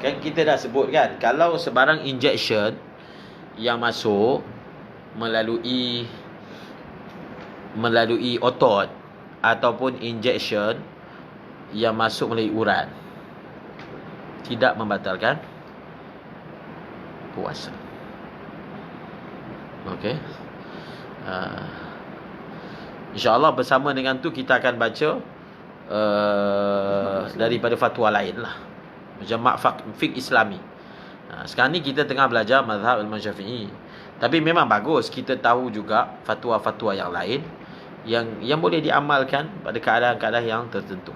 Kan kita dah sebut kan, kalau sebarang injection yang masuk melalui otot ataupun injection yang masuk melalui urat tidak membatalkan puasa. Okey. InsyaAllah bersama dengan tu kita akan baca daripada fatwa lain lah, macam fiqh Islami. Sekarang ni kita tengah belajar mazhab Imam Syafi'i, tapi memang bagus kita tahu juga fatwa-fatwa yang lain yang boleh diamalkan pada keadaan-keadaan yang tertentu.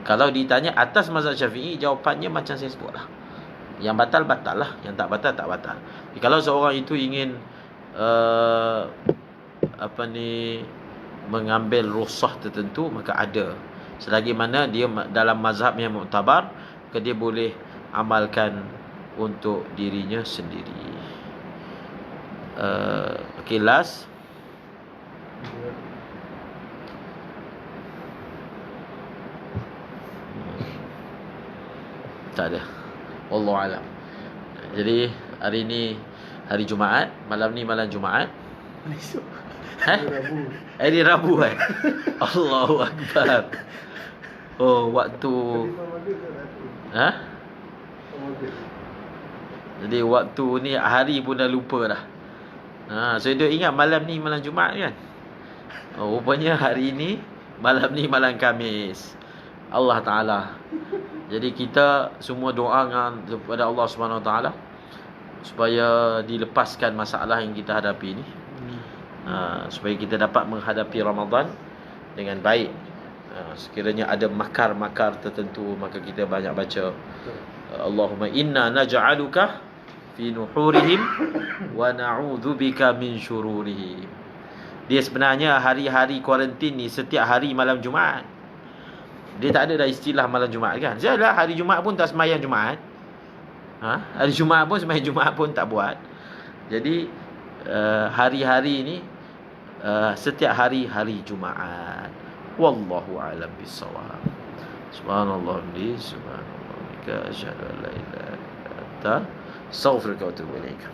Kalau ditanya atas mazhab Syafi'i, jawapannya macam saya sebutlah. Yang batal, batal lah. Yang tak batal, tak batal. Jadi, kalau seorang itu ingin mengambil rukhsah tertentu, maka ada. Selagi mana dia dalam mazhab yang muktabar, maka dia boleh amalkan untuk dirinya sendiri. Okay, last. Tak ada. Wallahualam. Jadi hari ni hari Jumaat, malam ni malam Jumaat. Esok. Hari Rabu kan? Allahu Akbar. Oh, waktu jadi waktu ni hari pun dah lupa dah. Saya dah ingat malam ni malam Jumaat kan? Oh, rupanya hari ni malam Khamis. Allah Ta'ala. Jadi kita semua doa kepada Allah Subhanahu Wa Ta'ala supaya dilepaskan masalah yang kita hadapi ni. Supaya kita dapat menghadapi Ramadan dengan baik. Sekiranya ada makar-makar tertentu, maka kita banyak baca Allahumma inna naj'aluka fi nuhurihim wa na'udzubika min syururihim. Dia sebenarnya hari-hari kuarantin ni setiap hari malam Jumaat. Dia tak ada dah istilah malam Jumaat kan. Jelah hari Jumaat pun tak sembahyang Jumaat. Hari Jumaat pun sembahyang Jumaat pun tak buat. Jadi hari-hari ni setiap hari Jumaat. Wallahu a'lam bissawab. Subhanallah bi subhanallah. Asyhadu an la ilaha illa anta astaghfiruka wa atubu ilaik.